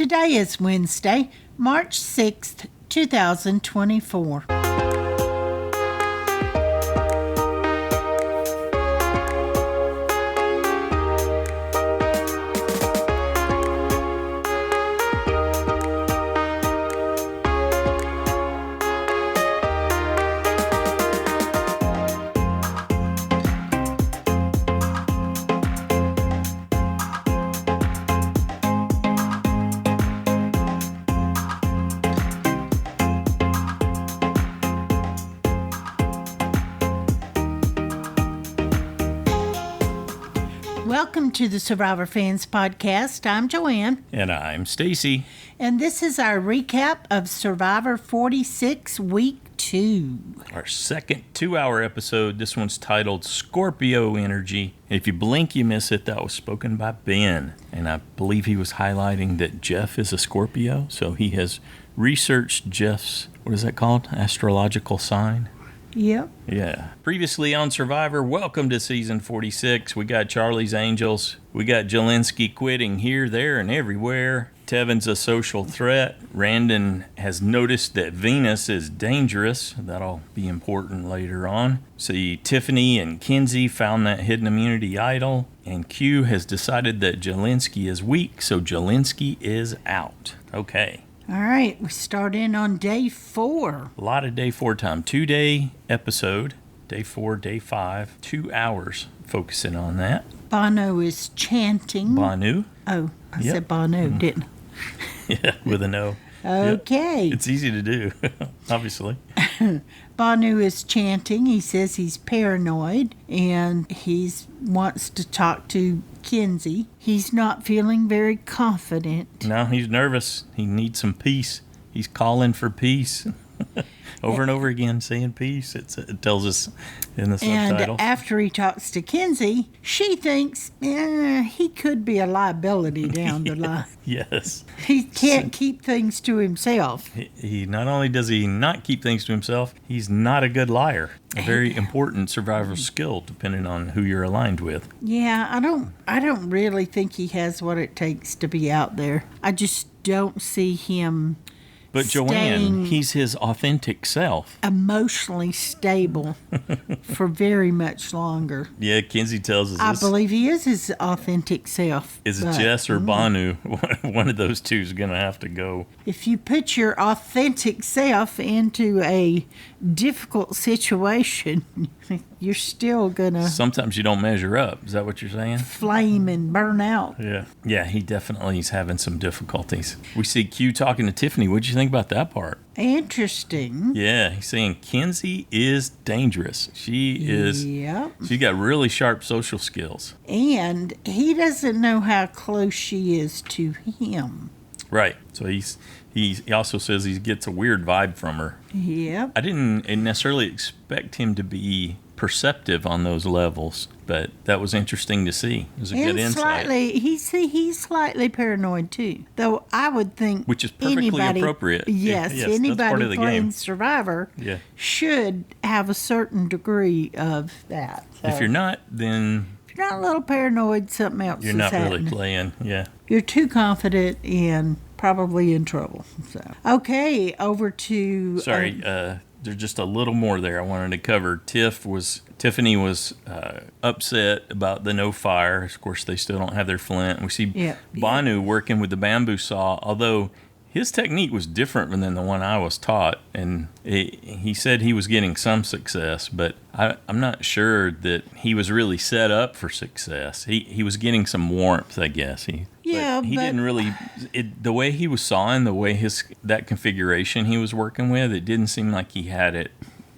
Today is Wednesday, March 6th, 2024. Welcome to the Survivor Fans Podcast. I'm Joanne. And I'm Stacy. And this is our recap of Survivor 46 Week 2. Our second 2-hour episode. This one's titled Scorpio Energy. If you blink, you miss it. That was spoken by Ben. And I believe he was highlighting that Jeff is a Scorpio. So he has researched Jeff's, what is that called? Astrological sign? Yep. Yeah. Previously on Survivor, welcome to season 46. We got Charlie's Angels. We got Jelinski quitting here, there, and everywhere. Tevin's a social threat. Randen has noticed that Venus is dangerous. That'll be important later on. See, Tiffany and Kenzie found that hidden immunity idol. And Q has decided that Jelinski is weak, so Jelinski is out. Okay. All right, we start in on day 4. A lot of day 4 time. 2-day episode. Day 4, day 5. 2 hours focusing on that. Bhanu is chanting. Bhanu. Oh, I said Bhanu, didn't I? Yeah, with an O. Okay. Yep. It's easy to do, obviously. Bhanu is chanting. He says he's paranoid and he wants to talk to Kenzie. He's not feeling very confident. No, he's nervous. He needs some peace. He's calling for peace. Over and over again, saying peace. It tells us in the subtitles. And after he talks to Kenzie, she thinks he could be a liability down the line. Yes. He can't keep things to himself. He not only does he not keep things to himself, he's not a good liar. A very important survival skill, depending on who you're aligned with. Yeah, I don't really think he has what it takes to be out there. I just don't see him. But Joanne, he's his authentic self. Emotionally stable for very much longer. Yeah, Kenzie tells us I believe he is his authentic self. Is it Jess or Bhanu? One of those two is going to have to go. If you put your authentic self into a difficult situation, you're still going to... Sometimes you don't measure up. Is that what you're saying? Flame and burn out. Yeah. Yeah, he definitely is having some difficulties. We see Q talking to Tiffany. What'd you think about that part? Interesting. Yeah, he's saying Kenzie is dangerous. She is. Yep. She's got really sharp social skills. And he doesn't know how close she is to him. Right. So he also says he gets a weird vibe from her. Yep. I didn't necessarily expect him to be perceptive on those levels, but that was interesting to see. It was a good insight. He's slightly paranoid too, though I would think, which is perfectly appropriate. Yes, anybody playing Survivor should have a certain degree of that. So if you're not, then if you're not a little paranoid, something else you're not really playing. Yeah, you're too confident and probably in trouble. So okay, over to there's just a little more there I wanted to cover. Tiffany was upset about the no fire. Of course, they still don't have their flint. We see Bhanu working with the bamboo saw, although his technique was different than the one I was taught. And he said he was getting some success, but I'm not sure that he was really set up for success. He was getting some warmth, I guess. He didn't really, the way he was sawing, the way that configuration he was working with, it didn't seem like he had it.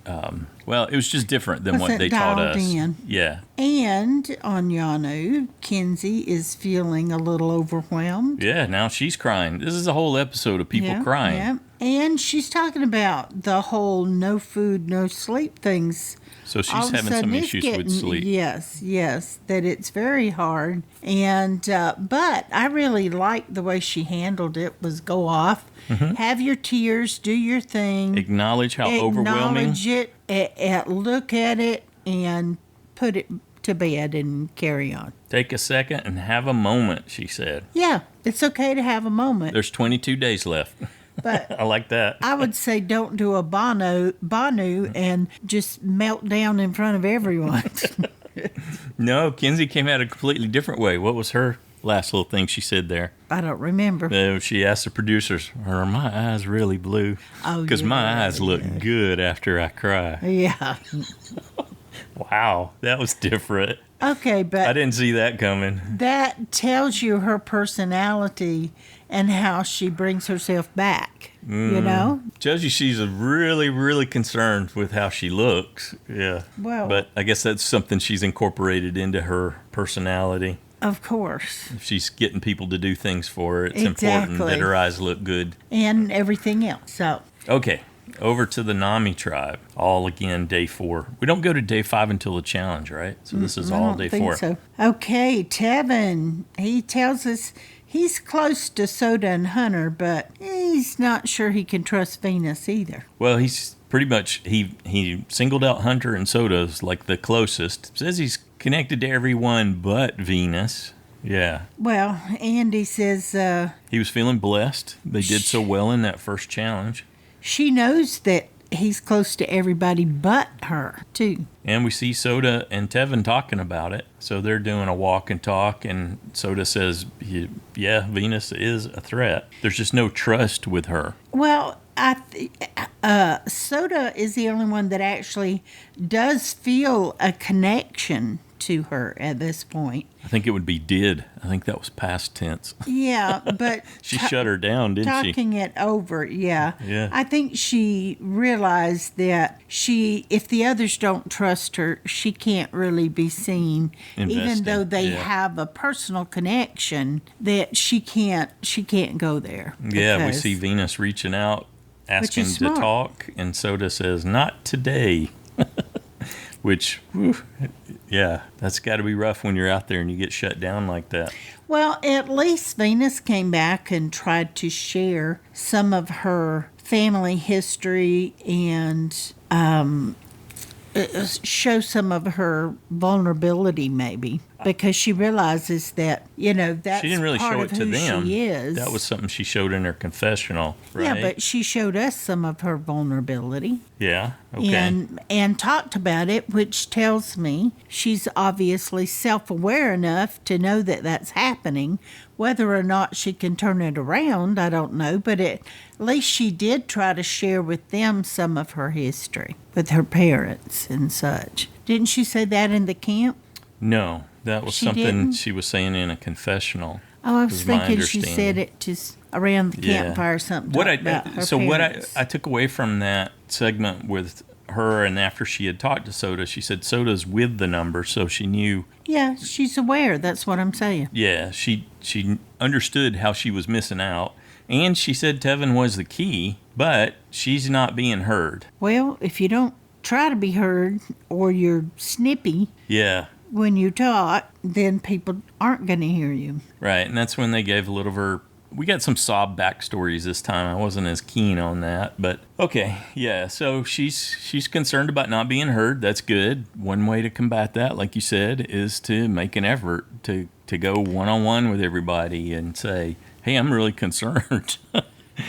It was just different than what they taught us. In. Yeah. And on Yanu, Kenzie is feeling a little overwhelmed. Yeah, now she's crying. This is a whole episode of people crying. Yeah. And she's talking about the whole no food, no sleep things. So she's having some issues with sleep. Yes, that it's very hard. And but I really liked the way she handled it. Was go off, have your tears, do your thing, acknowledge how overwhelming. Acknowledge it, look at it, and put it to bed and carry on. Take a second and have a moment, she said. Yeah, it's okay to have a moment. There's 22 days left. But I like that. I would say don't do a Bhanu and just melt down in front of everyone. No, Kenzie came out a completely different way. What was her last little thing she said there? I don't remember. She asked the producers, "Are my eyes really blue?" Because my eyes look good after I cry. Yeah. Wow, that was different. Okay, but I didn't see that coming. that tells you her personality and how she brings herself back, you know? Tells you she's really, really concerned with how she looks. Yeah. Well, but I guess that's something she's incorporated into her personality. Of course. If she's getting people to do things for her, it's Exactly. important that her eyes look good. And everything else. So, Okay, over to the Nami tribe. All again, day 4. We don't go to day 5 until the challenge, right? So this is all day 4. so. Okay, Tevin, he tells us he's close to Soda and Hunter, but he's not sure he can trust Venus either. Well, he's pretty much, he singled out Hunter and Soda as like the closest. Says he's connected to everyone but Venus. Yeah. Well, Andy says He was feeling blessed. They did so well in that first challenge. she knows that he's close to everybody but her, too. And we see Soda and Tevin talking about it. So they're doing a walk and talk, and Soda says, yeah, Venus is a threat. There's just no trust with her. Well, Soda is the only one that actually does feel a connection to her at this point. I think it would be did. I think that was past tense. Yeah, but She shut her down, didn't she? talking it over, yeah. Yeah. I think she realized that if the others don't trust her, she can't really be seen, even Investing, though they yeah. have a personal connection. That she can't go there. Yeah, we because- see Venus reaching out, asking is to smart. talk, and Soda says, not today. Which, whew, yeah, that's got to be rough when you're out there and you get shut down like that. Well, at least Venus came back and tried to share some of her family history and show some of her vulnerability, maybe, because she realizes that, that's She didn't really part show of it to who them. she is. That was something she showed in her confessional, right? Yeah, but she showed us some of her vulnerability. Yeah, okay. And talked about it, which tells me she's obviously self-aware enough to know that that's happening. Whether or not she can turn it around, I don't know, but at least she did try to share with them some of her history with her parents and such. Didn't she say that in the camp? No, that was She something didn't? she was saying in a confessional. Oh, I was is my thinking she said understanding. it just around the campfire or something. What about her what parents. I took away from that segment with her, and after she had talked to Soda, she said Soda's with the number, so she knew. Yeah, she's aware. That's what I'm saying. Yeah, she understood how she was missing out, and she said Tevin was the key, but she's not being heard. Well, if you don't try to be heard or you're snippy Yeah, when you talk, then people aren't going to hear you. right, and that's when they gave a little of her. We got some sob backstories this time. I wasn't as keen on that, but okay, yeah. So she's concerned about not being heard. That's good. One way to combat that, like you said, is to make an effort to go one-on-one with everybody and say, "Hey, I'm really concerned."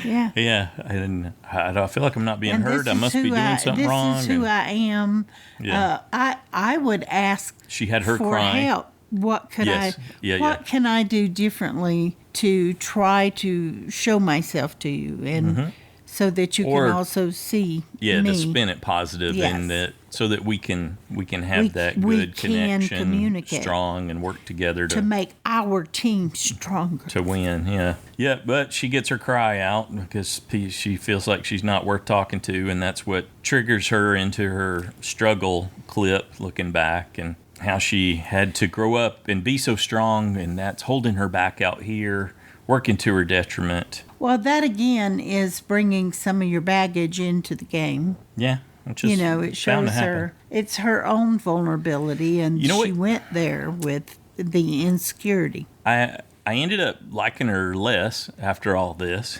Yeah. Yeah, and I feel like I'm not being And heard. this I is must be who doing something wrong. This is who and I am. Yeah. I would ask She had her for crying. help. What could Yes. what can I do differently to try to show myself to you, and so that you Or- can also see Yeah, me. to spin it positive Yes. in that, so that we can have We- that we good can connection, communicate. strong, and work together to make our team stronger. to win. Yeah. But she gets her cry out because she feels like she's not worth talking to, and that's what triggers her into her struggle clip, looking back and how she had to grow up and be so strong, and that's holding her back out here, working to her detriment. Well, that again is bringing some of your baggage into the game. Yeah, which is It bound to shows happen. her it's her own vulnerability, and You know she what- went there with the insecurity. I ended up liking her less after all this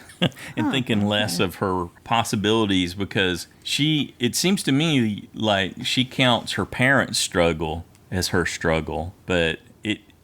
and thinking less of her possibilities, because it seems to me like she counts her parents' struggle as her struggle, but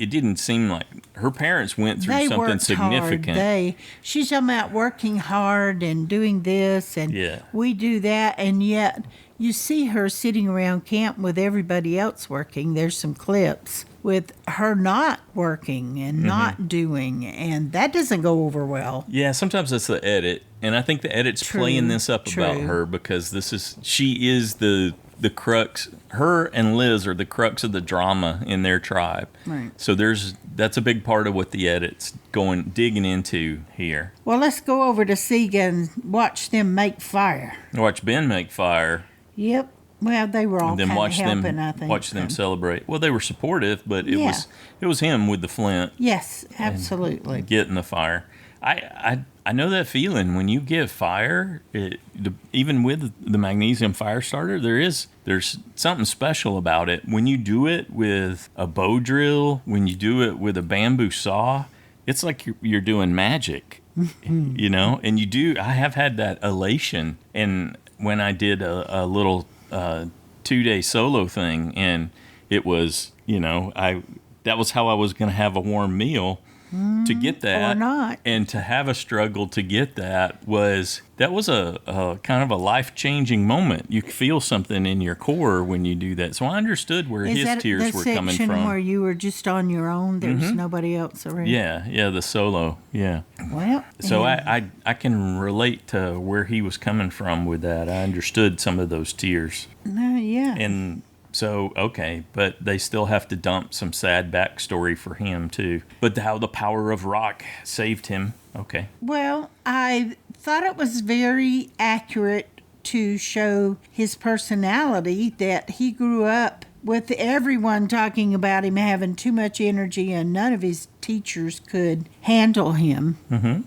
it didn't seem like her parents went through they something worked significant. Hard. She's talking about working hard and doing this, and we do that, and yet you see her sitting around camp with everybody else working. There's some clips with her not working and not doing, and that doesn't go over well. Yeah, sometimes that's the edit, and I think the edit's playing this up about her because she is the crux. Her and Liz are the crux of the drama in their tribe. Right. So that's a big part of what the edit's digging into here. Well, let's go over to Siga and watch them make fire. Watch Ben make fire. Yep. Well, they were all kind of helping, I think. Watch them celebrate. Well, they were supportive, but it was him with the flint. Yes, absolutely. Getting the fire. I know that feeling when you give fire, even with the magnesium fire starter, there's something special about it. When you do it with a bow drill, when you do it with a bamboo saw, it's like you're doing magic, you know. And I have had that elation, and when I did a little 2-day solo thing, and it was, that was how I was going to have a warm meal. To get that, or not, and to have a struggle to get that was a kind of a life-changing moment. You feel something in your core when you do that. So I understood where his tears were coming from. Where you were just on your own, there was nobody else around. Yeah, the solo. Yeah. Well, so I can relate to where he was coming from with that. I understood some of those tears. Yeah. And so, okay, but they still have to dump some sad backstory for him, too. But how the power of rock saved him, okay. Well, I thought it was very accurate to show his personality, that he grew up with everyone talking about him having too much energy and none of his teachers could handle him. Mm-hmm.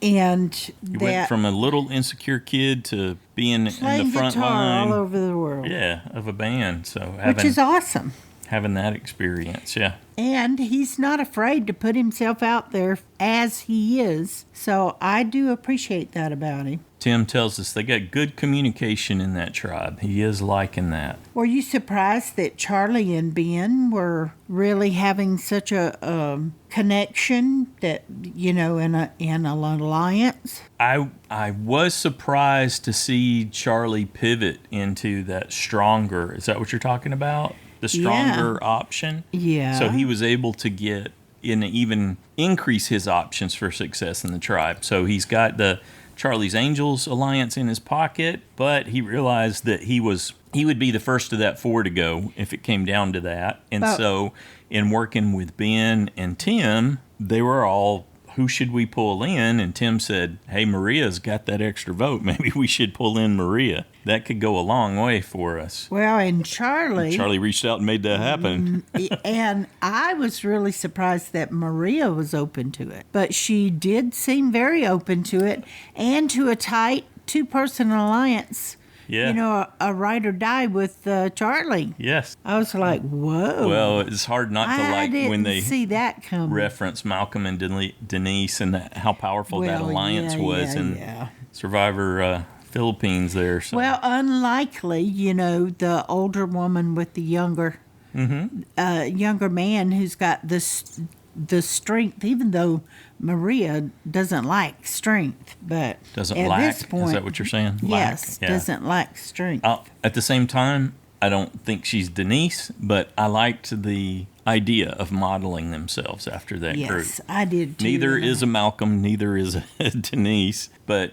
And he went from a little insecure kid to being in the front guitar line all over the world. Yeah, of a band. So which is awesome. Having that experience, yeah. And he's not afraid to put himself out there as he is. So I do appreciate that about him. Tim tells us they got good communication in that tribe. He is liking that. Were you surprised that Charlie and Ben were really having such a connection that, in an alliance? I was surprised to see Charlie pivot into that stronger. Is that what you're talking about? The stronger option? Yeah. So he was able to get in even increase his options for success in the tribe. So he's got the Charlie's Angels alliance in his pocket, but he realized that he would be the first of that 4 to go if it came down to that. And so in working with Ben and Tim, they were all, who should we pull in? And Tim said, hey, Maria's got that extra vote. Maybe we should pull in Maria. That could go a long way for us. Well, and Charlie reached out and made that happen. And I was really surprised that Maria was open to it. But she did seem very open to it, and to a tight 2-person alliance. Yeah. A ride or die with Charlie. Yes. I was like, whoa. Well, it's hard not to like when they see that come. Reference Malcolm and Denise and how powerful that alliance was in Survivor Philippines there. So. Well, unlikely, the older woman with the younger man who's got the strength, even though Maria doesn't like strength, but doesn't at lack. This point, is that what you're saying? Yes, doesn't lack strength. At the same time, I don't think she's Denise, but I liked the idea of modeling themselves after that group. Yes, I did too. Neither is a Malcolm, neither is a Denise, but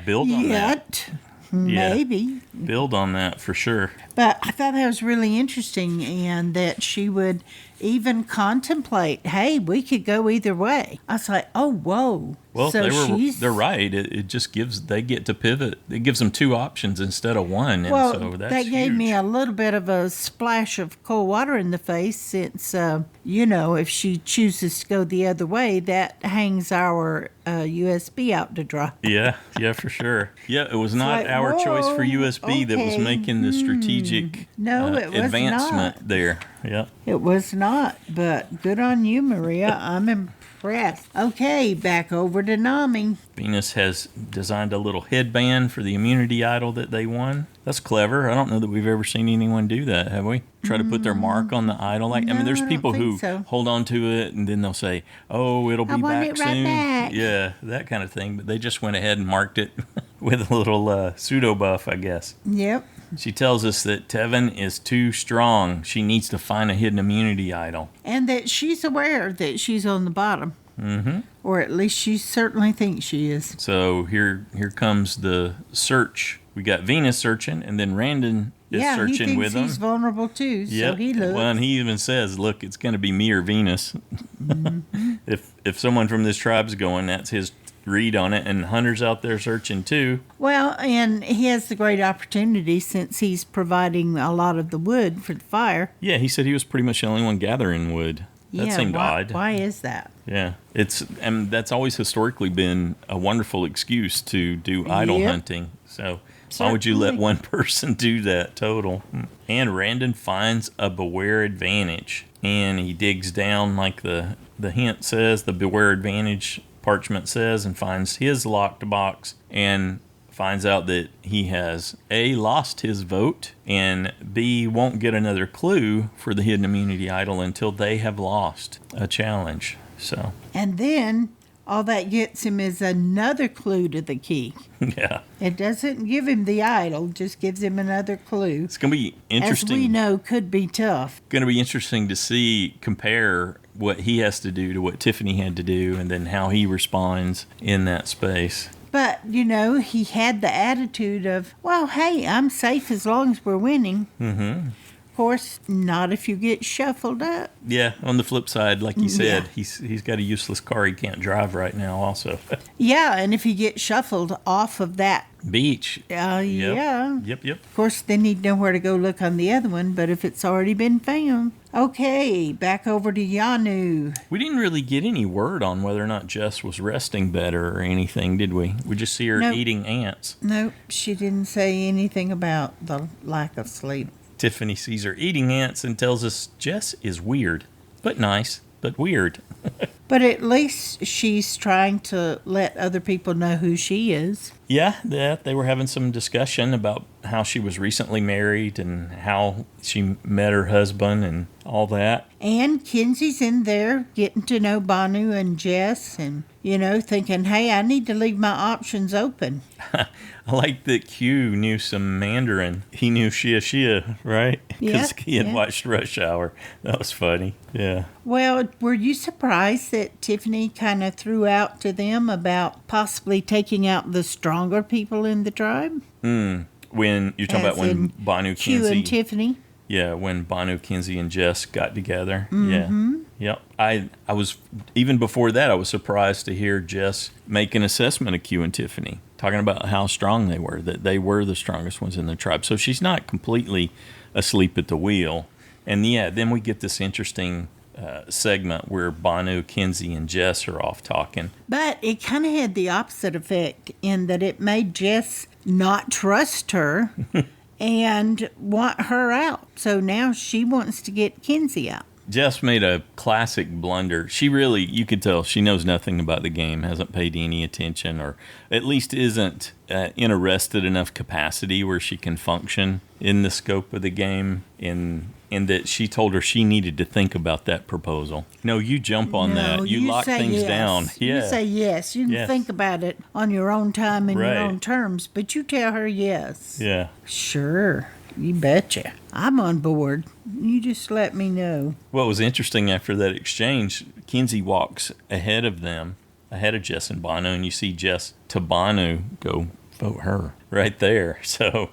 build on that. Maybe. Build on that for sure. But I thought that was really interesting, and that she would even contemplate, hey, we could go either way. I was like, oh, whoa. Well, so they're right. It just they get to pivot. It gives them 2 options instead of 1. Well, and so that's that gave huge. me a little bit of a splash of cold water in the face, since, if she chooses to go the other way, that hangs our USB out to dry. Yeah, for sure. Yeah, it was not our choice for USB that was making the strategic not. advancement there. Yeah. It was not, but good on you, Maria. I'm impressed. Okay, back over to Nami. Venus has designed a little headband for the immunity idol that they won. That's clever. I don't know that we've ever seen anyone do that, have we? Try to put their mark on the idol. Like, I mean, there's people who hold on to it and then they'll say, "Oh, it'll be back soon." Back. Yeah, that kind of thing. But they just went ahead and marked it with a little pseudo buff, I guess. Yep. She tells us that Tevin is too strong. She needs to find a hidden immunity idol. And that she's aware that she's on the bottom. Mm-hmm. Or at least she certainly thinks she is. So here comes the search. We got Venus searching, and then Randen is searching with him. Yeah, he's vulnerable too, so he looks. Well, and he even says, "Look, it's going to be me or Venus." Mm-hmm. If someone from this tribe's going, that's his read on it, and Hunter's out there searching too. Well, and he has the great opportunity since he's providing a lot of the wood for the fire. Yeah, he said he was pretty much the only one gathering wood. That seemed odd. Why is that? Yeah, and that's always historically been a wonderful excuse to do idol hunting. So why would you let one person do that total? And Randen finds a beware advantage, and he digs down like the hint says, the beware advantage parchment says, and finds his locked box and finds out that he has A, lost his vote, and B, won't get another clue for the hidden immunity idol until they have lost a challenge. So, and then all that gets him is another clue to the key. Yeah. It doesn't give him the idol, just gives him another clue. It's going to be interesting. As we know, could be tough. Going to be interesting to compare what he has to do to what Tiffany had to do, and then how he responds in that space. But, he had the attitude of, well, hey, I'm safe as long as we're winning. Mm-hmm. Of course, not if you get shuffled up. Yeah, on the flip side, like you said, he's got a useless car he can't drive right now also. Yeah, and if he gets shuffled off of that beach. Yeah. Yep. Of course, then he'd know where to go look on the other one, but if it's already been found. Okay, back over to Yanu. We didn't really get any word on whether or not Jess was resting better or anything, did we? We just see her eating ants. Nope, she didn't say anything about the lack of sleep. Tiffany sees her eating ants and tells us Jess is weird, but nice, but weird. But at least she's trying to let other people know who she is. Yeah, they were having some discussion about how she was recently married and how she met her husband and all that. And Kenzie's in there getting to know Bhanu and Jess and, thinking, hey, I need to leave my options open. I like that Q knew some Mandarin. He knew Shia, right? Because he had watched Rush Hour. That was funny. Yeah. Well, were you surprised that Tiffany kind of threw out to them about possibly taking out the stronger people in the tribe? When you're talking about when Bhanu, Q Kenzie, and Tiffany? Yeah, when Bhanu, Kenzie, and Jess got together. Mm-hmm. Yeah. Yep. I was, even before that, I was surprised to hear Jess make an assessment of Q and Tiffany, talking about how strong they were, that they were the strongest ones in the tribe. So she's not completely asleep at the wheel. And then we get this interesting segment where Bhanu, Kenzie, and Jess are off talking. But it kind of had the opposite effect in that it made Jess not trust her and want her out. So now she wants to get Kenzie out. Jess made a classic blunder. She really, you could tell, she knows nothing about the game, hasn't paid any attention, or at least isn't in a rested enough capacity where she can function in the scope of the game, in that she told her she needed to think about that proposal. No, you jump on that. You lock things down. Yeah. You say yes. You can think about it on your own time and your own terms, but you tell her yes. Yeah. Sure. You betcha. I'm on board. You just let me know. What was interesting after that exchange, Kenzie walks ahead of them, ahead of Jess and Bhanu, and you see Jess to Bhanu go, vote her right there. So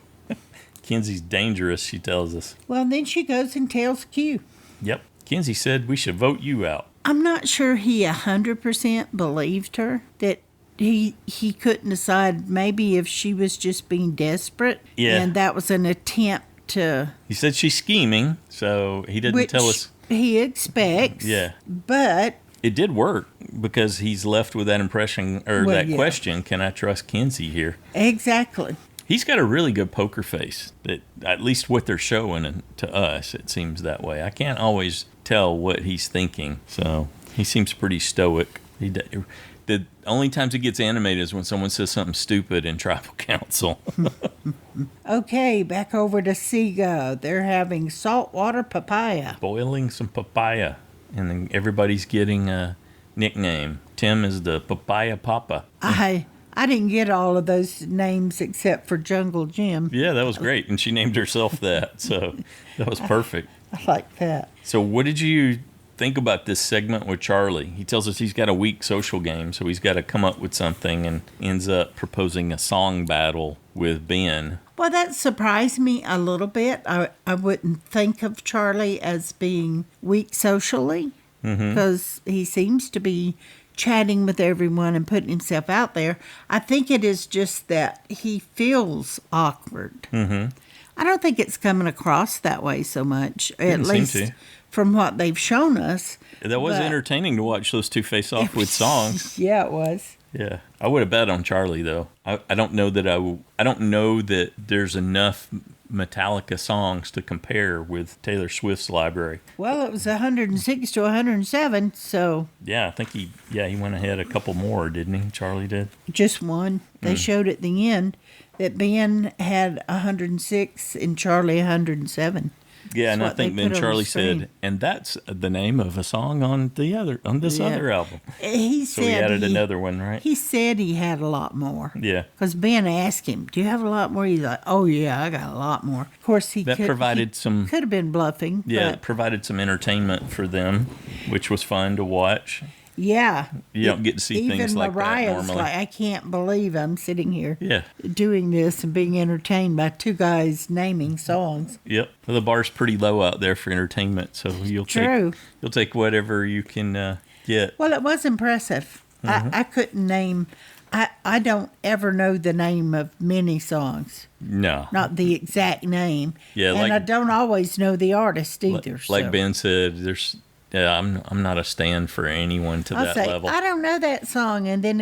Kenzie's dangerous, she tells us. Well, then she goes and tells Q. Yep. Kenzie said we should vote you out. I'm not sure he 100% believed her, that he couldn't decide maybe if she was just being desperate. Yeah. And that was an attempt to... He said she's scheming, so he didn't tell us. He expects. Yeah. But... It did work because he's left with that impression, or question, can I trust Kenzie here? Exactly. He's got a really good poker face, that at least what they're showing to us, it seems that way. I can't always tell what he's thinking, so... He seems pretty stoic. The only times he gets animated is when someone says something stupid in tribal council. Okay, back over to Siga. They're having saltwater papaya. Boiling some papaya. And then everybody's getting a nickname. Tim is the papaya papa. I didn't get all of those names except for Jungle Jim. Yeah, that was great. And she named herself that. So that was perfect. I like that. So what did you think about this segment with Charlie? He tells us he's got a weak social game, so he's got to come up with something, and ends up proposing a song battle with Ben. Well, that surprised me a little bit. I wouldn't think of Charlie as being weak socially, because he seems to be chatting with everyone and putting himself out there. I think it is just that he feels awkward. I don't think it's coming across that way so much, at least from what they've shown us. That was entertaining to watch those two face off with songs. Yeah, it was. Yeah, I would have bet on Charlie though. I don't know that I don't know that there's enough Metallica songs to compare with Taylor Swift's library. Well, it was 106 to 107, so yeah, I think he went ahead a couple more, didn't he? Charlie did. Just one. They showed at the end that Ben had 106 and Charlie 107. Yeah, and I think then Charlie said, and that's the name of a song on this other album. He so he added another one, right? He said he had a lot more. Yeah. Because Ben asked him, do you have a lot more? He's like, oh, yeah, I got a lot more. Of course, he could have been bluffing. Yeah, it provided some entertainment for them, which was fun to watch. Yeah. You don't get to see things like Moriah's that normally. Like, I can't believe I'm sitting here Yeah. doing this and being entertained by two guys naming songs. Yep. Well, the bar's pretty low out there for entertainment, so you'll take whatever you can get. Well, it was impressive. I couldn't name... I don't ever know the name of many songs. No. Not the exact name. Yeah, and I don't always know the artist either. Like Ben said, I'm not a stand for anyone to that level. I don't know that song, and then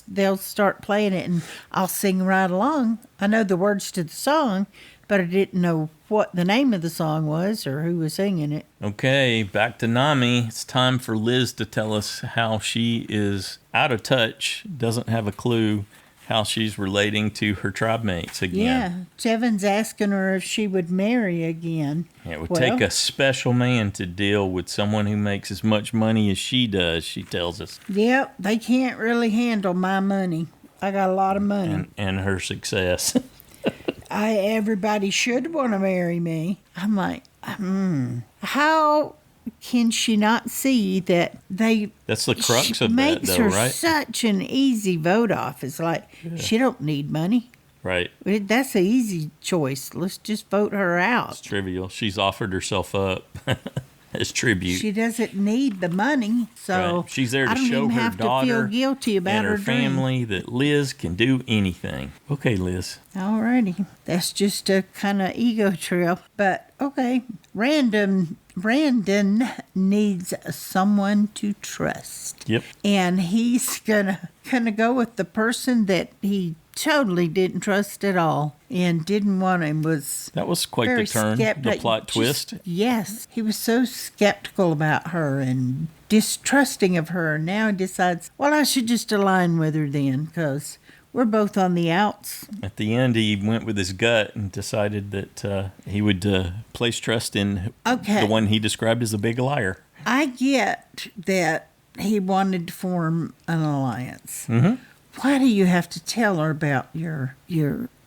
they'll start playing it, and I'll sing right along. I know the words to the song, but I didn't know what the name of the song was or who was singing it. Okay, back to Nami. It's time for Liz to tell us how she is out of touch, doesn't have a clue how she's relating to her tribe mates again. Yeah, Tevin's asking her if she would marry again. Yeah, it would take a special man to deal with someone who makes as much money as she does, she tells us. Yep, they can't really handle my money. I got a lot of money. And her success. Everybody should want to marry me. I'm like, how can she not see that that's the crux of that, though, right? Makes her such an easy vote off. It's like, she don't need money. Right. That's an easy choice. Let's just vote her out. It's trivial. She's offered herself up as tribute. She doesn't need the money, so right. She's there to show her daughter to feel guilty about and her family that Liz can do anything. Okay, Liz. Alrighty. That's just a kind of ego trip, but okay. Randen needs someone to trust. Yep. And he's gonna go with the person that he totally didn't trust at all and didn't want him. That was quite the turn, the plot twist. Yes. He was so skeptical about her and distrusting of her. Now he decides, well, I should just align with her then, because we're both on the outs. At the end, he went with his gut and decided that he would place trust in the one he described as a big liar. I get that he wanted to form an alliance. Mm-hmm. Why do you have to tell her about your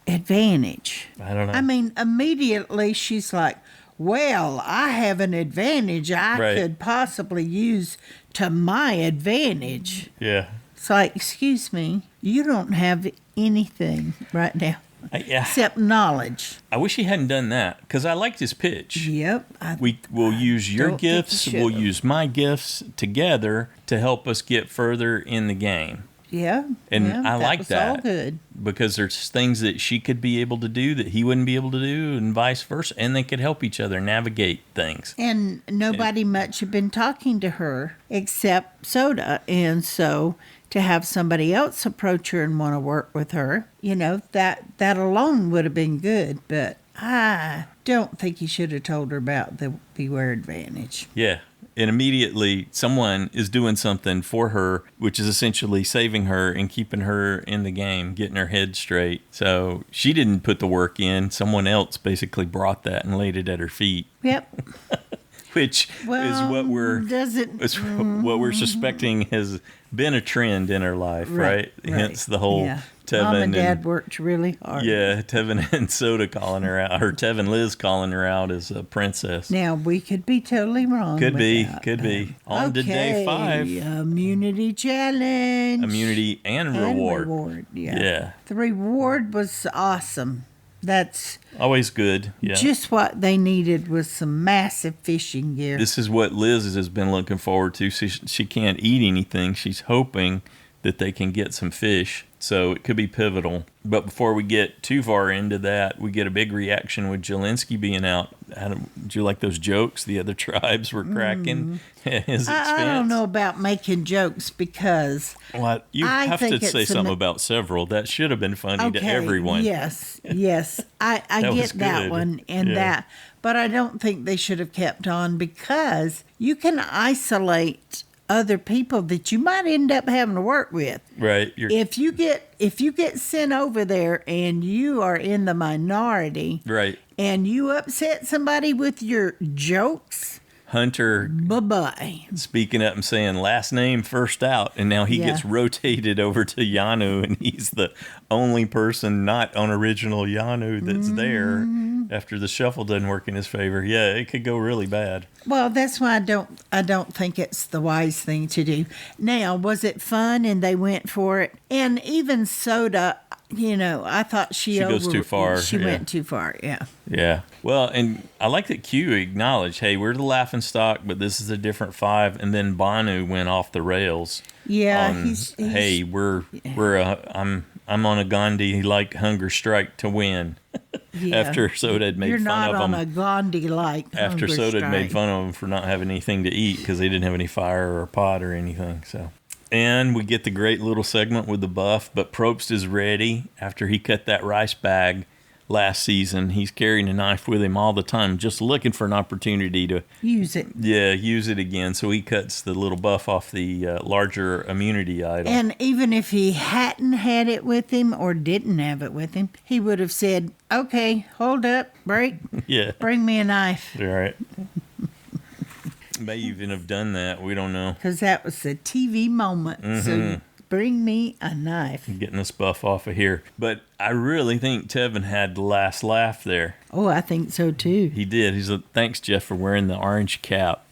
advantage? I don't know. I mean, immediately she's like, well, I have an advantage I could possibly use to my advantage. Yeah. It's like, excuse me, you don't have anything right now except knowledge. I wish he hadn't done that, because I liked his pitch. Yep. We'll use your gifts, we'll use my gifts together to help us get further in the game. Yeah. And I like that. All good. Because there's things that she could be able to do that he wouldn't be able to do, and vice versa. And they could help each other navigate things. And nobody much had been talking to her except Soda. And so to have somebody else approach her and want to work with her, that alone would have been good. But I don't think he should have told her about the Beware advantage. Yeah. And immediately someone is doing something for her, which is essentially saving her and keeping her in the game, getting her head straight. So she didn't put the work in. Someone else basically brought that and laid it at her feet. Yep. Which is what we're suspecting has been a trend in her life, right? Hence the whole Tevin Mom and Dad worked really hard. Yeah, Tevin and Soda calling her out, or Tevin Liz calling her out as a princess. Now, we could be totally wrong. Could be. On to day 5. Immunity challenge. Immunity and reward. Yeah. The reward was awesome. That's always good. Yeah. Just what they needed was some massive fishing gear. This is what Liz has been looking forward to. She can't eat anything. She's hoping that they can get some fish. So it could be pivotal. But before we get too far into that, we get a big reaction with Jelinski being out. Did you like those jokes the other tribes were cracking at his expense? I don't know about making jokes because... Well, you have to say something about several. That should have been funny to everyone. Yes. I get that one and that. But I don't think they should have kept on because you can isolate other people that you might end up having to work with. Right. If you get sent over there and you are in the minority, right, and you upset somebody with your jokes, Hunter, bye-bye. Speaking up and saying last name first out, and now he gets rotated over to Yanu, and he's the only person not on original Yanu that's there after the shuffle doesn't work in his favor. Yeah, it could go really bad. Well, that's why I don't think it's the wise thing to do. Now, was it fun and they went for it? And even Soda, I thought she goes too far. She went too far, yeah. Yeah. Well, and I like that Q acknowledged, hey, we're the laughing stock, but this is a different 5. And then Bhanu went off the rails. Yeah. Hey, I'm on a Gandhi-like hunger strike to win. Yeah. After Soda had made fun of them. You're not on a Gandhi-like After Soda had made fun of of them for not having anything to eat because they didn't have any fire or pot or anything. So, and we get the great little segment with the buff, but Probst is ready after he cut that rice bag last season. He's carrying a knife with him all the time, just looking for an opportunity to use it. Yeah, use it again. So he cuts the little buff off the larger immunity item. And even if he hadn't had it with him or didn't have it with him, he would have said, okay, hold up, break. Yeah. Bring me a knife. All right. May even have done that. We don't know. Because that was a TV moment. So bring me a knife. I'm getting this buff off of here. But I really think Tevin had the last laugh there. Oh, I think so too. He did. He's like, thanks, Jeff, for wearing the orange cap.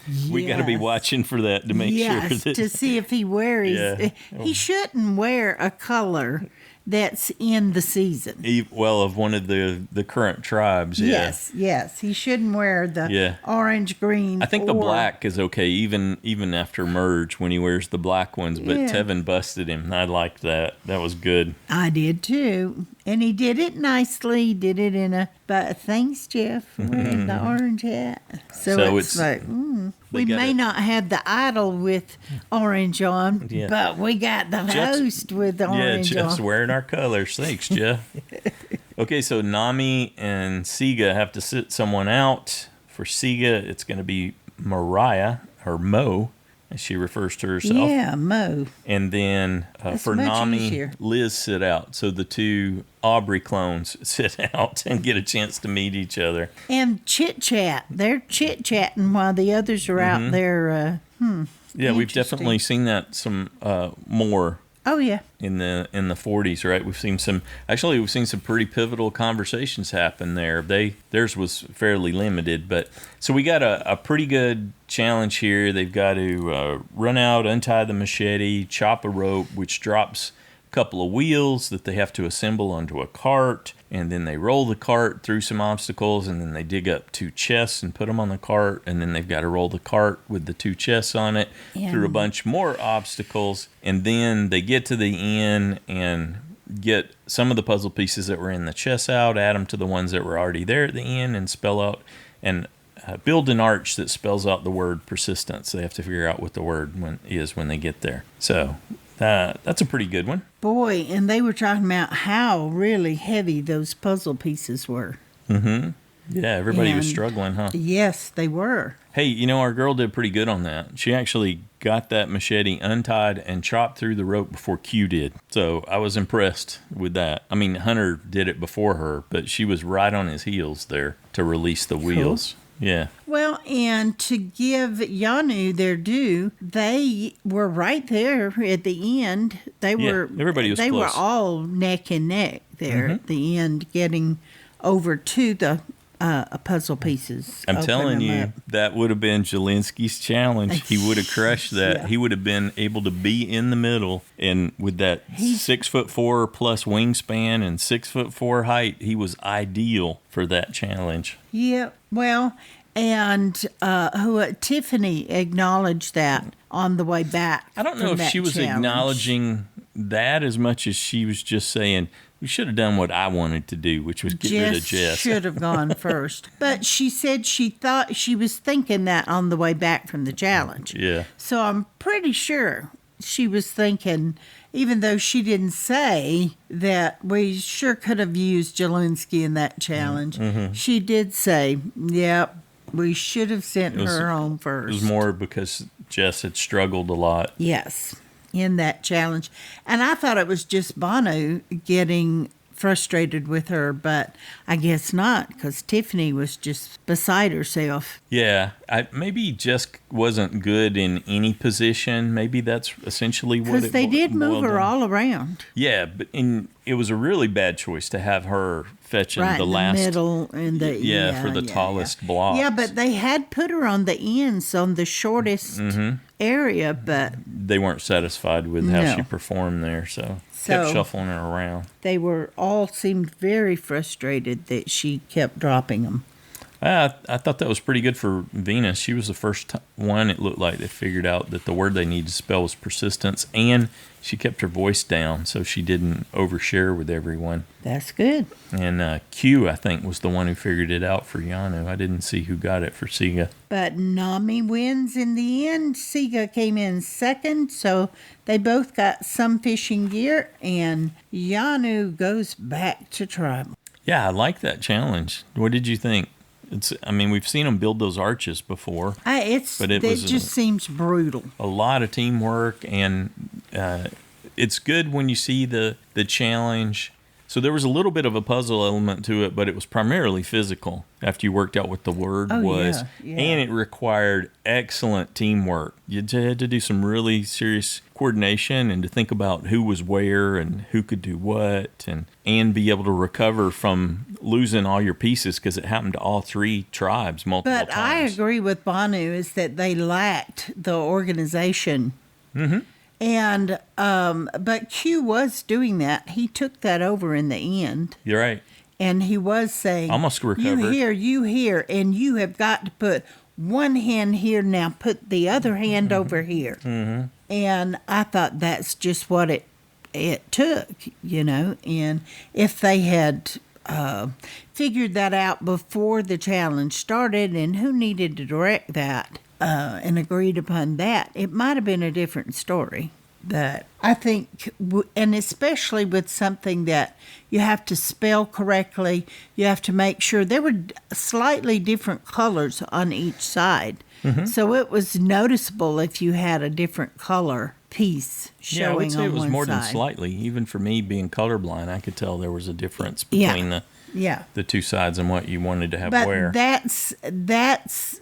Yes. We got to be watching for that to make sure that... to see if he wears... Yeah. He shouldn't wear a color that's in the season. Well, of one of the current tribes, yeah. Yes. He shouldn't wear the orange, green. I think the black is okay, even after merge when he wears the black ones, but Tevin busted him. I liked that. That was good. I did too. And he did it nicely. He did it in a... But thanks, Jeff, for wearing the orange hat. So it's like... We may not have the idol with orange on, but we got the host with orange on. Yeah, Jeff's wearing our colors. Thanks, Jeff. Okay, so Nami and Siga have to sit someone out. For Siga, it's going to be Moriah, or Mo, as she refers to herself. Yeah, Mo. And then for Nami, easier. Liz sit out. So the 2 Aubrey clones sit out and get a chance to meet each other. And chit-chat. They're chit-chatting while the others are out there. Yeah, we've definitely seen that some more. Oh, yeah. In the 40s, right? We've seen some pretty pivotal conversations happen there. Theirs was fairly limited, but so we got a pretty good challenge here. They've got to run out, untie the machete, chop a rope, which drops a couple of wheels that they have to assemble onto a cart, and then they roll the cart through some obstacles, and then they dig up 2 chests and put them on the cart, and then they've got to roll the cart with the 2 chests on it through a bunch more obstacles, and then they get to the end and get some of the puzzle pieces that were in the chests out, add them to the ones that were already there at the end, and spell out and build an arch that spells out the word persistence. They have to figure out what the word is when they get there. So that's a pretty good one. Boy, and they were talking about how really heavy those puzzle pieces were. Yeah, everybody was struggling, huh? Yes, they were. Hey, our girl did pretty good on that. She actually got that machete untied and chopped through the rope before Q did. So I was impressed with that. I mean, Hunter did it before her, but she was right on his heels there to release the wheels. Yeah. Well, and to give Yanu their due, they were right there at the end. Everybody was They close. were all neck and neck there at the end, getting over to the puzzle pieces. I'm telling you, that would have been Jelinski's challenge. He would have crushed that. Yeah. He would have been able to be in the middle, and with that 6'4" plus wingspan and 6'4" height, he was ideal for that challenge. Yeah, well, and Tiffany acknowledged that on the way back. I don't know if she was acknowledging that as much as she was just saying, we should have done what I wanted to do, which was get rid of Jess. Should have gone first. But she said she thought she was thinking that on the way back from the challenge. Yeah. So I'm pretty sure she was thinking, even though she didn't say that we sure could have used Jelinski in that challenge, she did say, yep, we should have sent her home first. It was more because Jess had struggled a lot. Yes. In that challenge. And I thought it was just Bhanu getting frustrated with her, but I guess not, because Tiffany was just beside herself. Yeah, maybe Jess wasn't good in any position. Maybe that's essentially what it was. Because they did move her all around. Yeah, but it was a really bad choice to have her fetching the last middle and for the tallest block. Yeah, but they had put her on the ends on the shortest area, but they weren't satisfied with how she performed there, so kept shuffling her around. They all seemed very frustrated that she kept dropping them. I thought that was pretty good for Venus. She was the first one, it looked like, that figured out that the word they needed to spell was persistence, and she kept her voice down so she didn't overshare with everyone. That's good. And Q, I think, was the one who figured it out for Yanu. I didn't see who got it for Siga. But Nami wins in the end. Siga came in second, so they both got some fishing gear, and Yanu goes back to tribal. Yeah, I like that challenge. What did you think? We've seen them build those arches before. It just seems brutal. A lot of teamwork, and it's good when you see the challenge. So there was a little bit of a puzzle element to it, but it was primarily physical after you worked out what the word was. Yeah. And it required excellent teamwork. You had to do some really serious coordination and to think about who was where and who could do what and be able to recover from losing all your pieces, because it happened to all three tribes multiple times. But I agree with Bhanu is that they lacked the organization. Mm-hmm. And but Q was doing that. He took that over in the end. You're right. And he was saying, almost recovered. You here, and you have got to put one hand here now. Put the other hand over here. Mm-hmm. And I thought that's just what it took, And if they had figured that out before the challenge started, and who needed to direct that, and agreed upon that, it might have been a different story. But I think, and especially with something that you have to spell correctly, you have to make sure there were slightly different colors on each side. Mm-hmm. So it was noticeable if you had a different color piece showing on one side. Yeah, I would say it was more than slightly. Even for me being colorblind, I could tell there was a difference between the two sides and what you wanted to have wear. That's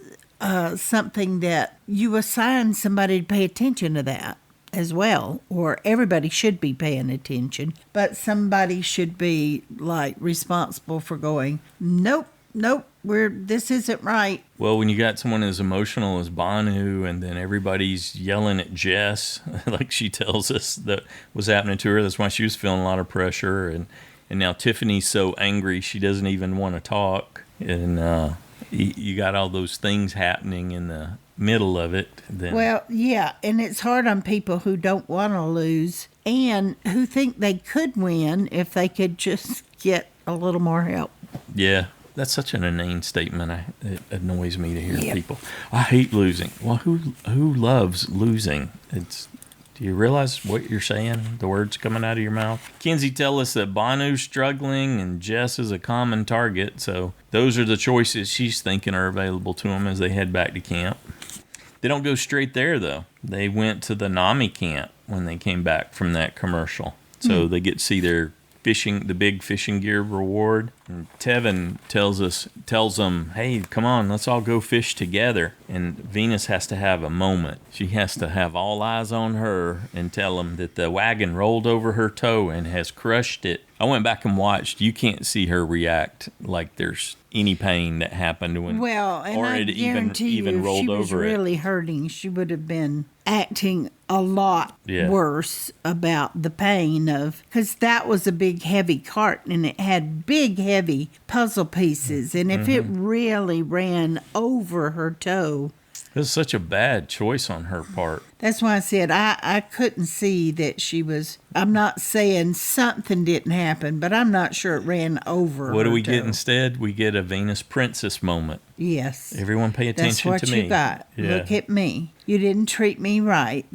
something that you assign somebody to pay attention to that as well, or everybody should be paying attention, but somebody should be responsible for going, nope, this isn't right. Well, when you got someone as emotional as Bhanu, and then everybody's yelling at Jess, like she tells us that was happening to her, that's why she was feeling a lot of pressure, and now Tiffany's so angry she doesn't even want to talk, and you got all those things happening in the middle of it. Then. Well, yeah, and it's hard on people who don't want to lose and who think they could win if they could just get a little more help. Yeah, that's such an inane statement. It annoys me to hear people. I hate losing. Well, who loves losing? It's Do you realize what you're saying? The words coming out of your mouth? Kenzie tell us that Bhanu's struggling and Jess is a common target. So those are the choices she's thinking are available to them as they head back to camp. They don't go straight there, though. They went to the Nami camp when they came back from that commercial. So they get to see their the big fishing gear reward. And Tevin tells them, hey, come on, let's all go fish together. And Venus has to have a moment. She has to have all eyes on her and tell them that the wagon rolled over her toe and has crushed it. I went back and watched. You can't see her react like there's any pain that happened when, and I guarantee you, if she was really hurting, she would have been acting a lot worse about the pain of, because that was a big heavy cart and it had big heavy puzzle pieces, and if it really ran over her toe. It was such a bad choice on her part. That's why I said I couldn't see that she was. I'm not saying something didn't happen, but I'm not sure it ran over. What do we toe. get instead? We get a Venus princess moment. Yes. Everyone pay attention to me. That's what you got. Yeah. Look at me. You didn't treat me right.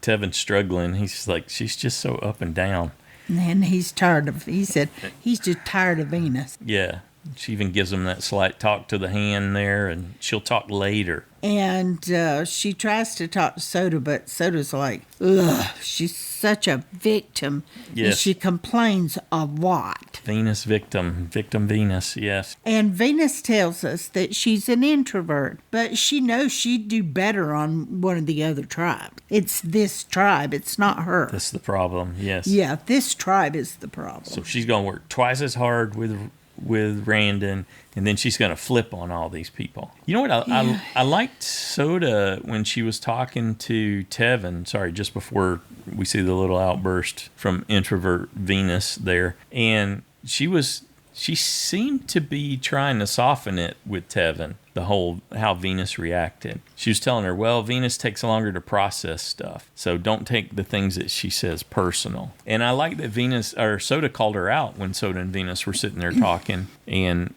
Tevin's struggling. He's like, she's just so up and down. And he said he's just tired of Venus. Yeah. She even gives him that slight talk to the hand there, and she'll talk later. And she tries to talk to Soda, but Soda's like, ugh, she's such a victim. Yes. And she complains a lot. Venus victim Venus, yes. And Venus tells us that she's an introvert, but she knows she'd do better on one of the other tribes. It's this tribe, it's not her. That's the problem, yes. Yeah, this tribe is the problem. So she's going to work twice as hard with Randen, and then she's going to flip on all these people. You know what? I liked Soda when she was talking to Tevin. Sorry, just before we see the little outburst from introvert Venus there, and she seemed to be trying to soften it with Tevin. The whole how Venus reacted. She was telling her, well, Venus takes longer to process stuff, so don't take the things that she says personal. And I like that Soda called her out when Soda and Venus were sitting there talking, and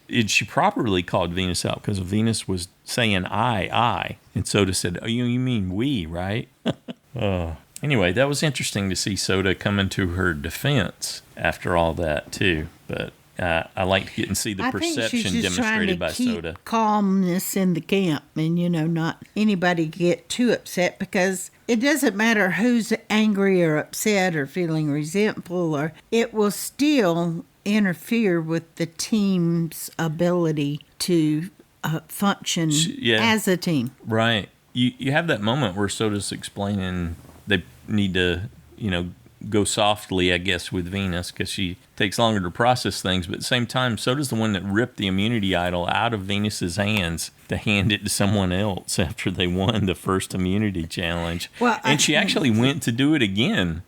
she properly called Venus out because Venus was saying I, and Soda said, oh, you mean we, right? Anyway, that was interesting to see Soda coming to her defense after all that too, but I liked getting to see the perception demonstrated by Soda. Calmness in the camp, and not anybody get too upset, because it doesn't matter who's angry or upset or feeling resentful, or it will still interfere with the team's ability to function as a team. Right. You have that moment where Soda's explaining they need to, go softly, I guess, with Venus because she takes longer to process things. But at the same time, Soda's the one that ripped the immunity idol out of Venus's hands to hand it to someone else after they won the first immunity challenge. And she actually went to do it again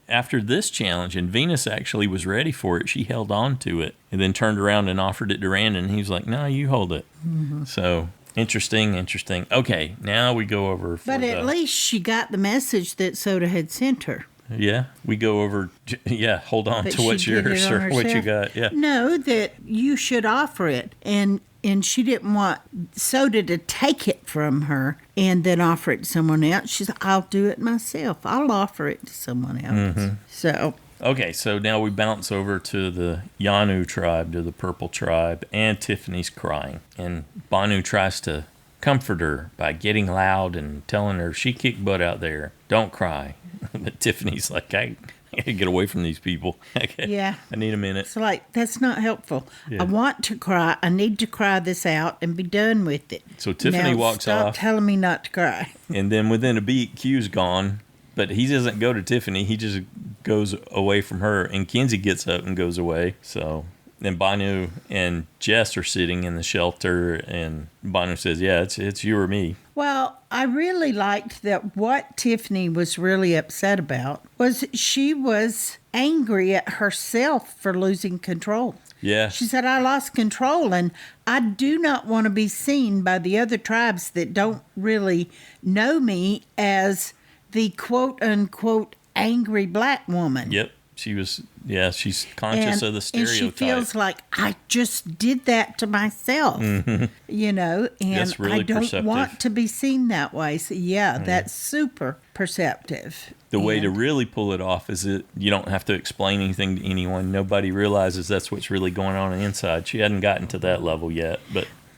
after this challenge, and Venus actually was ready for it. She held on to it and then turned around and offered it to Randen, and he was like, no, you hold it. Mm-hmm. So... Interesting. Okay, now we go over... But at least she got the message that Soda had sent her. Yeah, we go over... Yeah, hold on to what's yours or what you got. Yeah. No, that you should offer it. And she didn't want Soda to take it from her and then offer it to someone else. She said, I'll do it myself. I'll offer it to someone else. Mm-hmm. So... Okay, so now we bounce over to the Yanu tribe, to the purple tribe, and Tiffany's crying. And Bhanu tries to comfort her by getting loud and telling her she kicked butt out there. Don't cry. But Tiffany's like, I gotta get away from these people. Yeah. I need a minute. It's like, that's not helpful. Yeah. I want to cry. I need to cry this out and be done with it. So Tiffany walks off. Stop telling me not to cry. And then within a beat, Q's gone. But he doesn't go to Tiffany. He just goes away from her. And Kenzie gets up and goes away. So then Bhanu and Jess are sitting in the shelter. And Bhanu says, yeah, it's you or me. Well, I really liked that what Tiffany was really upset about was she was angry at herself for losing control. Yeah. She said, I lost control, and I do not want to be seen by the other tribes that don't really know me as... the quote-unquote angry black woman. Yep. she's conscious of the stereotype. And she feels like, I just did that to myself, and really I don't want to be seen that way. So, that's super perceptive. The way to really pull it off is that you don't have to explain anything to anyone. Nobody realizes that's what's really going on inside. She hadn't gotten to that level yet,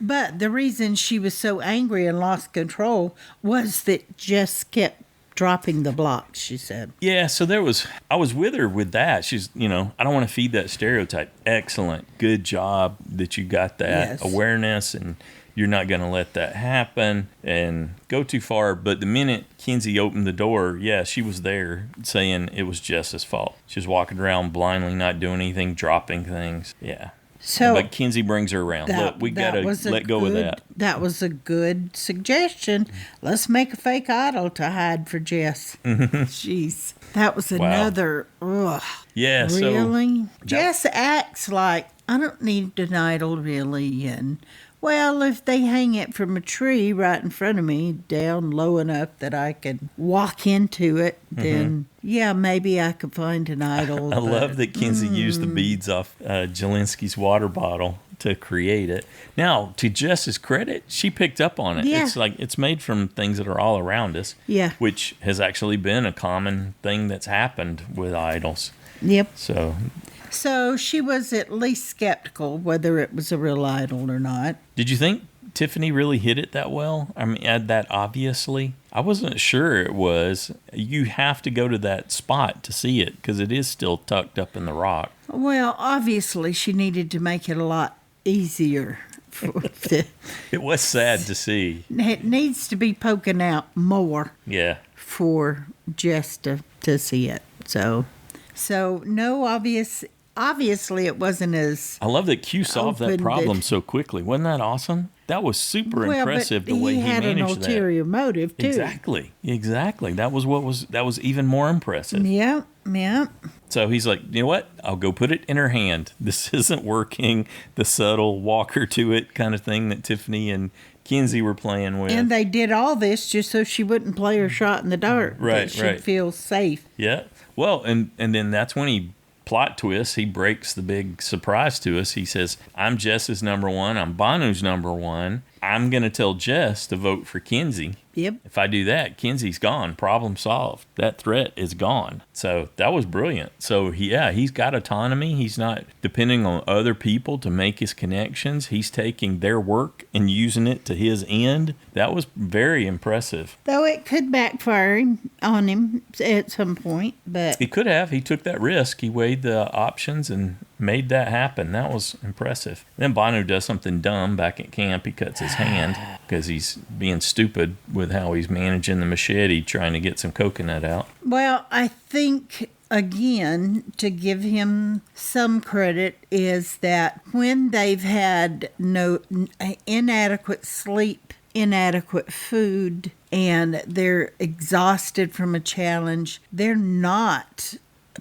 But the reason she was so angry and lost control was that Jess kept dropping the blocks, she said. Yeah, so I was with her with that. She's, I don't want to feed that stereotype. Excellent. Good job that you got that awareness, and you're not going to let that happen and go too far. But the minute Kenzie opened the door, she was there saying it was Jess's fault. She was walking around blindly, not doing anything, dropping things. Yeah. But Kenzie brings her around. Look, we got to let go of that. That was a good suggestion. Let's make a fake idol to hide for Jess. Jeez. That was another, ugh. Yeah. Really? Jess acts like, I don't need an idol, really. And, well, if they hang it from a tree right in front of me, down low enough that I can walk into it, then, maybe I could find an idol. I love that Kenzie used the beads off Jelinski's water bottle to create it. Now, to Jess's credit, she picked up on it. Yeah. It's made from things that are all around us, which has actually been a common thing that's happened with idols. Yep. So she was at least skeptical whether it was a real idol or not. Did you think Tiffany really hit it that well? I mean, that obviously. I wasn't sure it was. You have to go to that spot to see it because it is still tucked up in the rock. Well, obviously she needed to make it a lot easier. It was sad to see. It needs to be poking out more. Yeah. For Jess to see it. So no obviously it wasn't as I love that Q solved that problem so quickly. Wasn't that awesome? That was super impressive the way he managed that. He had an ulterior motive too. Exactly. That was even more impressive. Yeah. So he's like, you know what? I'll go put it in her hand. This isn't working. The subtle walk her to it kind of thing that Tiffany and Kenzie were playing with. And they did all this just so she wouldn't play her shot in the dark. Right, she'd feel safe. Yeah. Well, and then that's when he plot twist. He breaks the big surprise to us. He says, I'm Jess's number one. I'm Bhanu's number one. I'm going to tell Jess to vote for Kenzie. Yep. If I do that, Kenzie's gone. Problem solved. That threat is gone. So that was brilliant. So he's got autonomy. He's not depending on other people to make his connections. He's taking their work and using it to his end. That was very impressive. Though it could backfire on him at some point, but it could have. He took that risk. He weighed the options and made that happen. That was impressive. Then Bhanu does something dumb back at camp. He cuts his hand because he's being stupid with how he's managing the machete, trying to get some coconut out. Well, I think, again, to give him some credit, is that when they've had no inadequate sleep, inadequate food, and they're exhausted from a challenge, they're not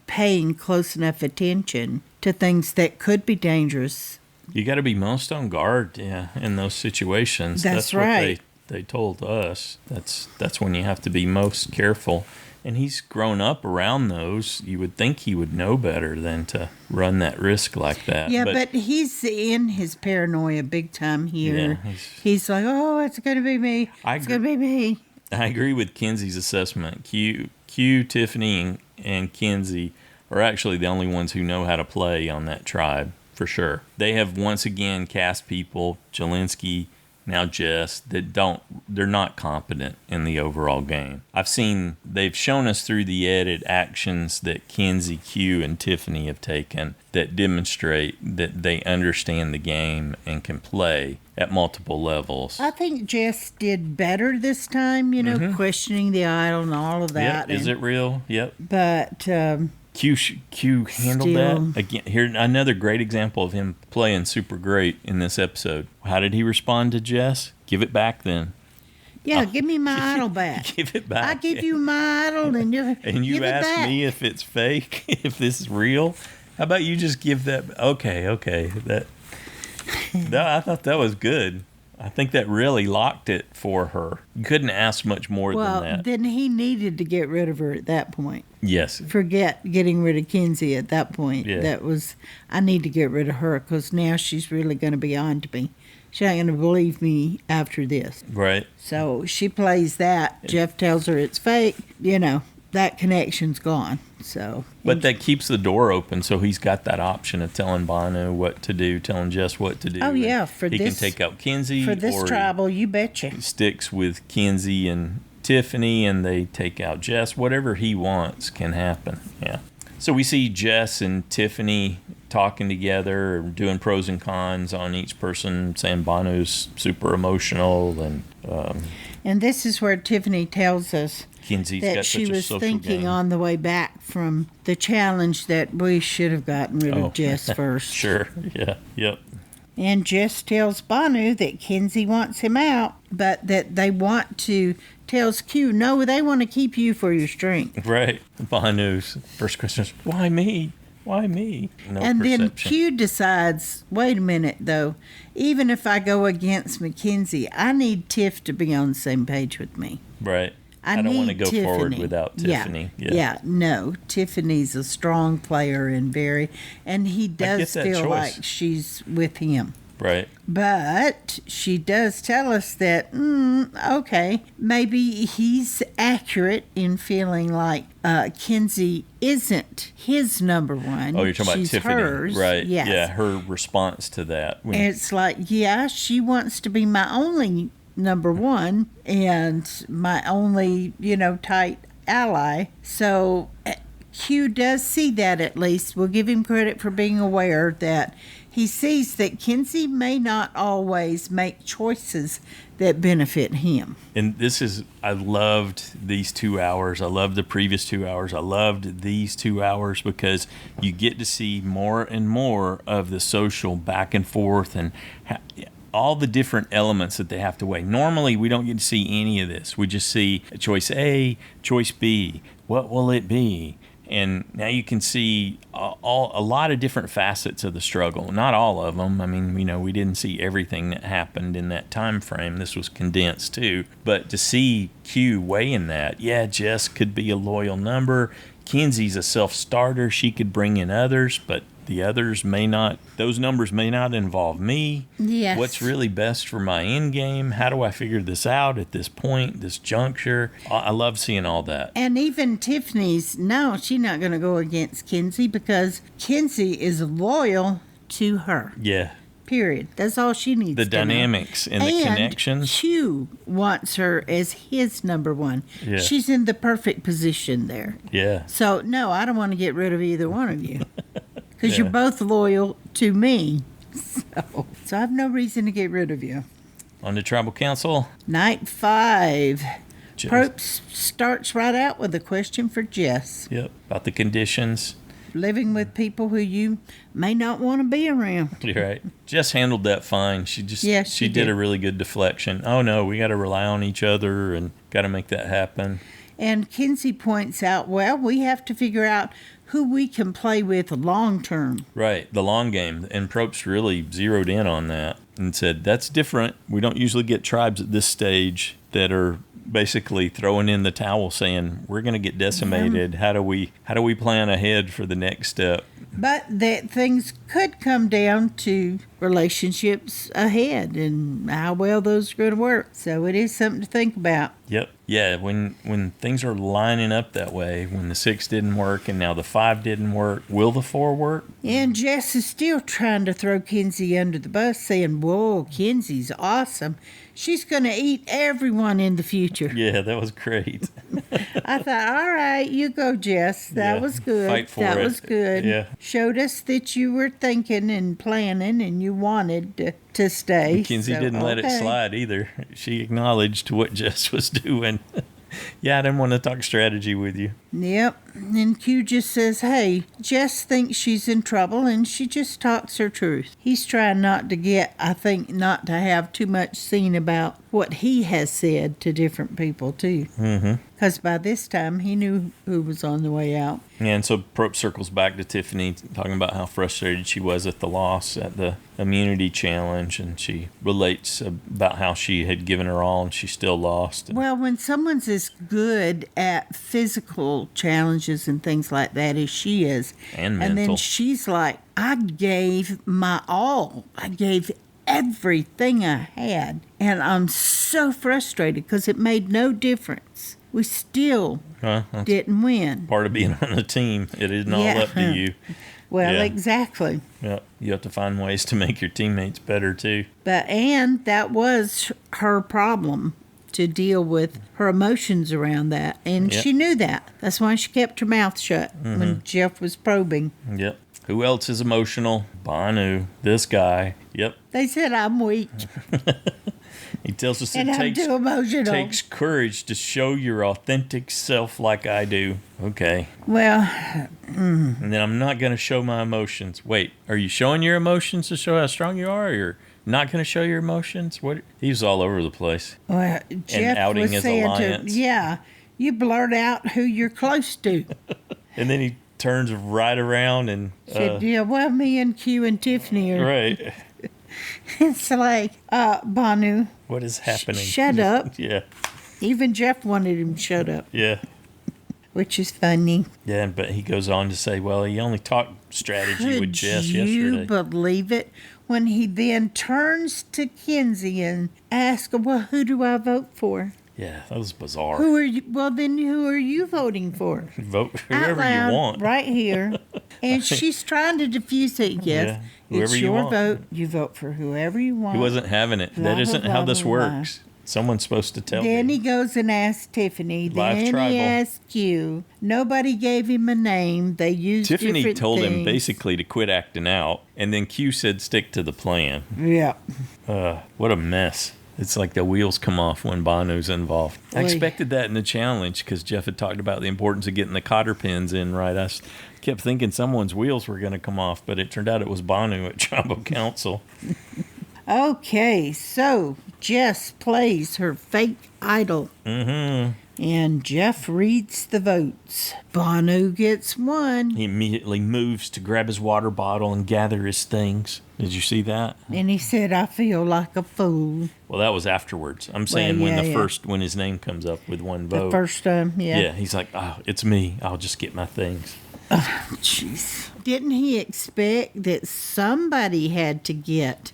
paying close enough attention to things that could be dangerous. You got to be most on guard, in those situations. That's right. What they told us. That's when you have to be most careful. And he's grown up around those. You would think he would know better than to run that risk like that. Yeah, but he's in his paranoia big time here. Yeah, he's like, oh, it's going to be me. It's going to be me. I agree with Kenzie's assessment. Q, Tiffany, and Kenzie are actually the only ones who know how to play on that tribe, for sure. They have once again cast people, Jelinski, now Jess, they're not competent in the overall game. They've shown us through the edit actions that Kenzie, Q, and Tiffany have taken that demonstrate that they understand the game and can play at multiple levels. I think Jess did better this time, questioning the idol and all of that. Yep. Is it real? Yep. But Q handled that again. Here, another great example of him playing super great in this episode. How did he respond to Jess? Give it back, then. Yeah, give me my idol back. Give it back. I give you my idol, and you ask me if it's fake, if this is real. How about you just give that? Okay. I thought that was good. I think that really locked it for her. You couldn't ask much more than that. Well, then he needed to get rid of her at that point. Yes. Forget getting rid of Kenzie at that point. Yeah. That was, I need to get rid of her because now she's really going to be on to me. She ain't going to believe me after this. Right. So she plays that. Jeff tells her it's fake. You know, that connection's gone. So, but that keeps the door open, so he's got that option of telling Bhanu what to do, telling Jess what to do. Oh yeah, he can take out Kenzie. For this tribal, you betcha. He sticks with Kenzie and Tiffany, and they take out Jess. Whatever he wants can happen. Yeah. So we see Jess and Tiffany talking together, doing pros and cons on each person, saying Bhanu's super emotional, and this is where Tiffany tells us Kenzie's that got she such a was social thinking game. on the way back from the challenge that we should have gotten rid of Jess first. Sure. Yeah. Yep. And Jess tells Bhanu that Kenzie wants him out, but that they want to, tells Q, no, they want to keep you for your strength. Right. Bhanu's first question is, why me? Why me? No and perception. then Q decides, wait a minute, though, even if I go against Mackenzie, I need Tiff to be on the same page with me. Right. I don't want to go Tiffany. forward without Tiffany. Yeah, no. Tiffany's a strong player and he does feel like she's with him. Right. But she does tell us that, okay, maybe he's accurate in feeling like Kenzie isn't his number one. Oh, you're talking She's about Tiffany. Hers. Right. Yes. Yeah, her response to that. And it's like, yeah, she wants to be my only number one and my only, tight ally. So Q does see that at least. We'll give him credit for being aware that he sees that Kenzie may not always make choices that benefit him. And I loved these 2 hours. I loved the previous 2 hours. I loved these 2 hours because you get to see more and more of the social back and forth and all the different elements that they have to weigh. Normally, we don't get to see any of this. We just see choice A, choice B. What will it be? And now you can see a lot of different facets of the struggle. Not all of them. I mean, we didn't see everything that happened in that time frame. This was condensed too. But to see Q weighing that, yeah, Jess could be a loyal number. Kenzie's a self-starter. She could bring in others, but the others may not. Those numbers may not involve me. Yes. What's really best for my end game? How do I figure this out at this point, this juncture? I love seeing all that. And even Tiffany's, no, she's not going to go against Kenzie because Kenzie is loyal to her. Yeah. Period. That's all she needs The to dynamics know. and the connections. Q wants her as his number one. Yeah. She's in the perfect position there. Yeah. So, no, I don't want to get rid of either one of you. Because you're both loyal to me. So I have no reason to get rid of you. On to Tribal Council. Night 5. Jess. Probst starts right out with a question for Jess. Yep. About the conditions. Living with people who you may not want to be around. You're right. Jess handled that fine. She did a really good deflection. Oh no, we got to rely on each other and got to make that happen. And Kenzie points out, well, we have to figure out who we can play with long term. Right, the long game. And Probst really zeroed in on that and said, that's different. We don't usually get tribes at this stage that are basically throwing in the towel saying, we're going to get decimated. How do we plan ahead for the next step? But that things could come down to relationships ahead and how well those are going to work. So it is something to think about. Yep. Yeah, when things are lining up that way, when the 6 didn't work and now the 5 didn't work, will the 4 work? And Jess is still trying to throw Kenzie under the bus, saying, whoa, Kenzie's awesome. She's going to eat everyone in the future. Yeah, that was great. I thought, all right, you go, Jess. That was good. Fight for that it. was good. Yeah. Showed us that you were thinking and planning and you wanted to stay. Kenzie didn't let it slide either. She acknowledged what Jess was doing. Yeah, I didn't want to talk strategy with you. Yep. And Q just says, hey, Jess thinks she's in trouble and she just talks her truth. He's trying not to have too much seen about what he has said to different people, too. Mm-hmm. because by this time he knew who was on the way out. Yeah, and so Probe circles back to Tiffany, talking about how frustrated she was at the loss at the immunity challenge, and she relates about how she had given her all and she still lost. Well, when someone's as good at physical challenges and things like that as she is, and mental. And then she's like, I gave my all. I gave everything I had, and I'm so frustrated because it made no difference. We still didn't win. Part of being on a team. It isn't all up to you. Well, exactly. Yeah, you have to find ways to make your teammates better too. And that was her problem, to deal with her emotions around that, and she knew that. That's why she kept her mouth shut when Jeff was probing. Yep. Who else is emotional? Bhanu, this guy. Yep. They said I'm weak. He tells us and it too emotional. takes courage to show your authentic self like I do. Okay. Well. And then I'm not going to show my emotions. Wait, are you showing your emotions to show how strong you are, or you're not going to show your emotions? What? He was all over the place. Well, Jeff outing was his saying alliance. you blurt out who you're close to. And then he turns right around and said, well, me and Q and Tiffany are right. It's like, Bhanu, what is happening? Shut up. Yeah. Even Jeff wanted him to shut up. Yeah. Which is funny. Yeah, but he goes on to say, well, he only talked strategy with Jess yesterday. Could you believe it? When he then turns to Kenzie and asks, well, who do I vote for? Yeah, that was bizarre. Who are you? Well, then who are you voting for? Vote whoever loud, you want. Right here. And she's trying to diffuse it. Yes, it's your vote. You vote for whoever you want. He wasn't having it. That isn't how this works. Someone's supposed to tell me. Then he goes and asks Tiffany. Then he asks you. Nobody gave him a name. They used Tiffany different told things. him basically to quit acting out, and then Q said stick to the plan. Yeah. What a mess. It's like the wheels come off when Bhanu's involved. I expected that in the challenge because Jeff had talked about the importance of getting the cotter pins in right. I kept thinking someone's wheels were going to come off, but it turned out it was Bhanu at Tribal Council. Okay, so Jess plays her fake idol. Mm-hmm. And Jeff reads the votes. Bhanu gets one. He immediately moves to grab his water bottle and gather his things. Did you see that? And he said, I feel like a fool. Well, that was afterwards. I'm saying when his name comes up with one vote. The first time, Yeah, he's like, oh, it's me. I'll just get my things. Jeez. Didn't he expect that somebody had to get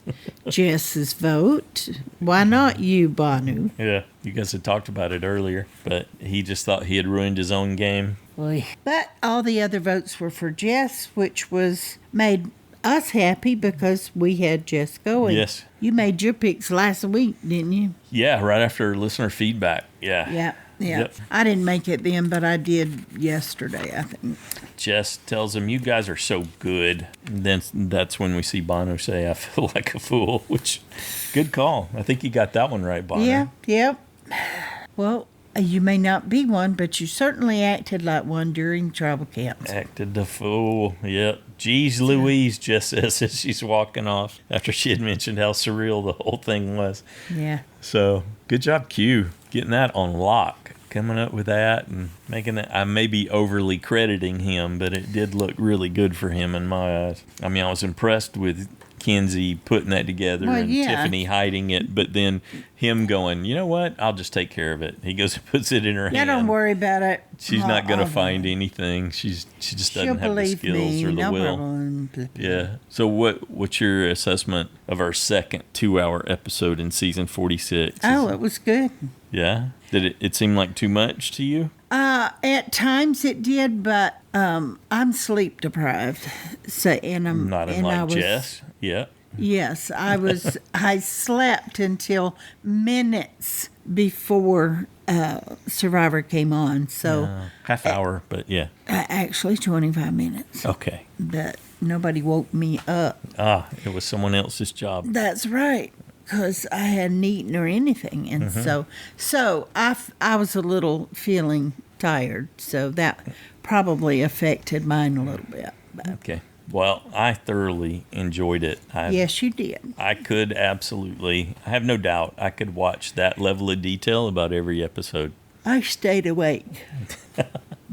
Jess's vote? Why not you, Bhanu? Yeah, you guys had talked about it earlier, but he just thought he had ruined his own game. But all the other votes were for Jess, which made us happy because we had Jess going. Yes. You made your picks last week, didn't you? Yeah, right after listener feedback. Yeah. Yeah. Yep. I didn't make it then, but I did yesterday, I think. Jess tells him, you guys are so good. And then that's when we see Bhanu say, I feel like a fool, which, good call. I think you got that one right, Bhanu. Yeah. Well, you may not be one, but you certainly acted like one during tribal camps. Acted the fool. Yep. Geez Louise, Jess says as she's walking off after she had mentioned how surreal the whole thing was. Yeah. So, good job, Q, getting that on lock. Coming up with that and making it. I may be overly crediting him, but it did look really good for him in my eyes. I mean, I was impressed with Kenzie putting that together and Tiffany hiding it, but then him going, you know what? I'll just take care of it. He goes and puts it in her hand. Yeah, don't worry about it. She's not going to find anything. She just doesn't have the skills or the will. Problem. Yeah. So what's your assessment of our second 2-hour episode in season 46? Oh, it was good. Yeah? Did it seem like too much to you? At times it did, but I'm sleep deprived. So Not unlike Jess. Yeah. Yes, I slept until minutes before Survivor came on. So half hour, but yeah. Actually 25 minutes. Okay. But nobody woke me up. It was someone else's job. That's right. Because I hadn't eaten or anything, and so I was a little feeling tired, so that probably affected mine a little bit. But. Okay. Well, I thoroughly enjoyed it. Yes, you did. I could absolutely, I have no doubt, I could watch that level of detail about every episode. I stayed awake.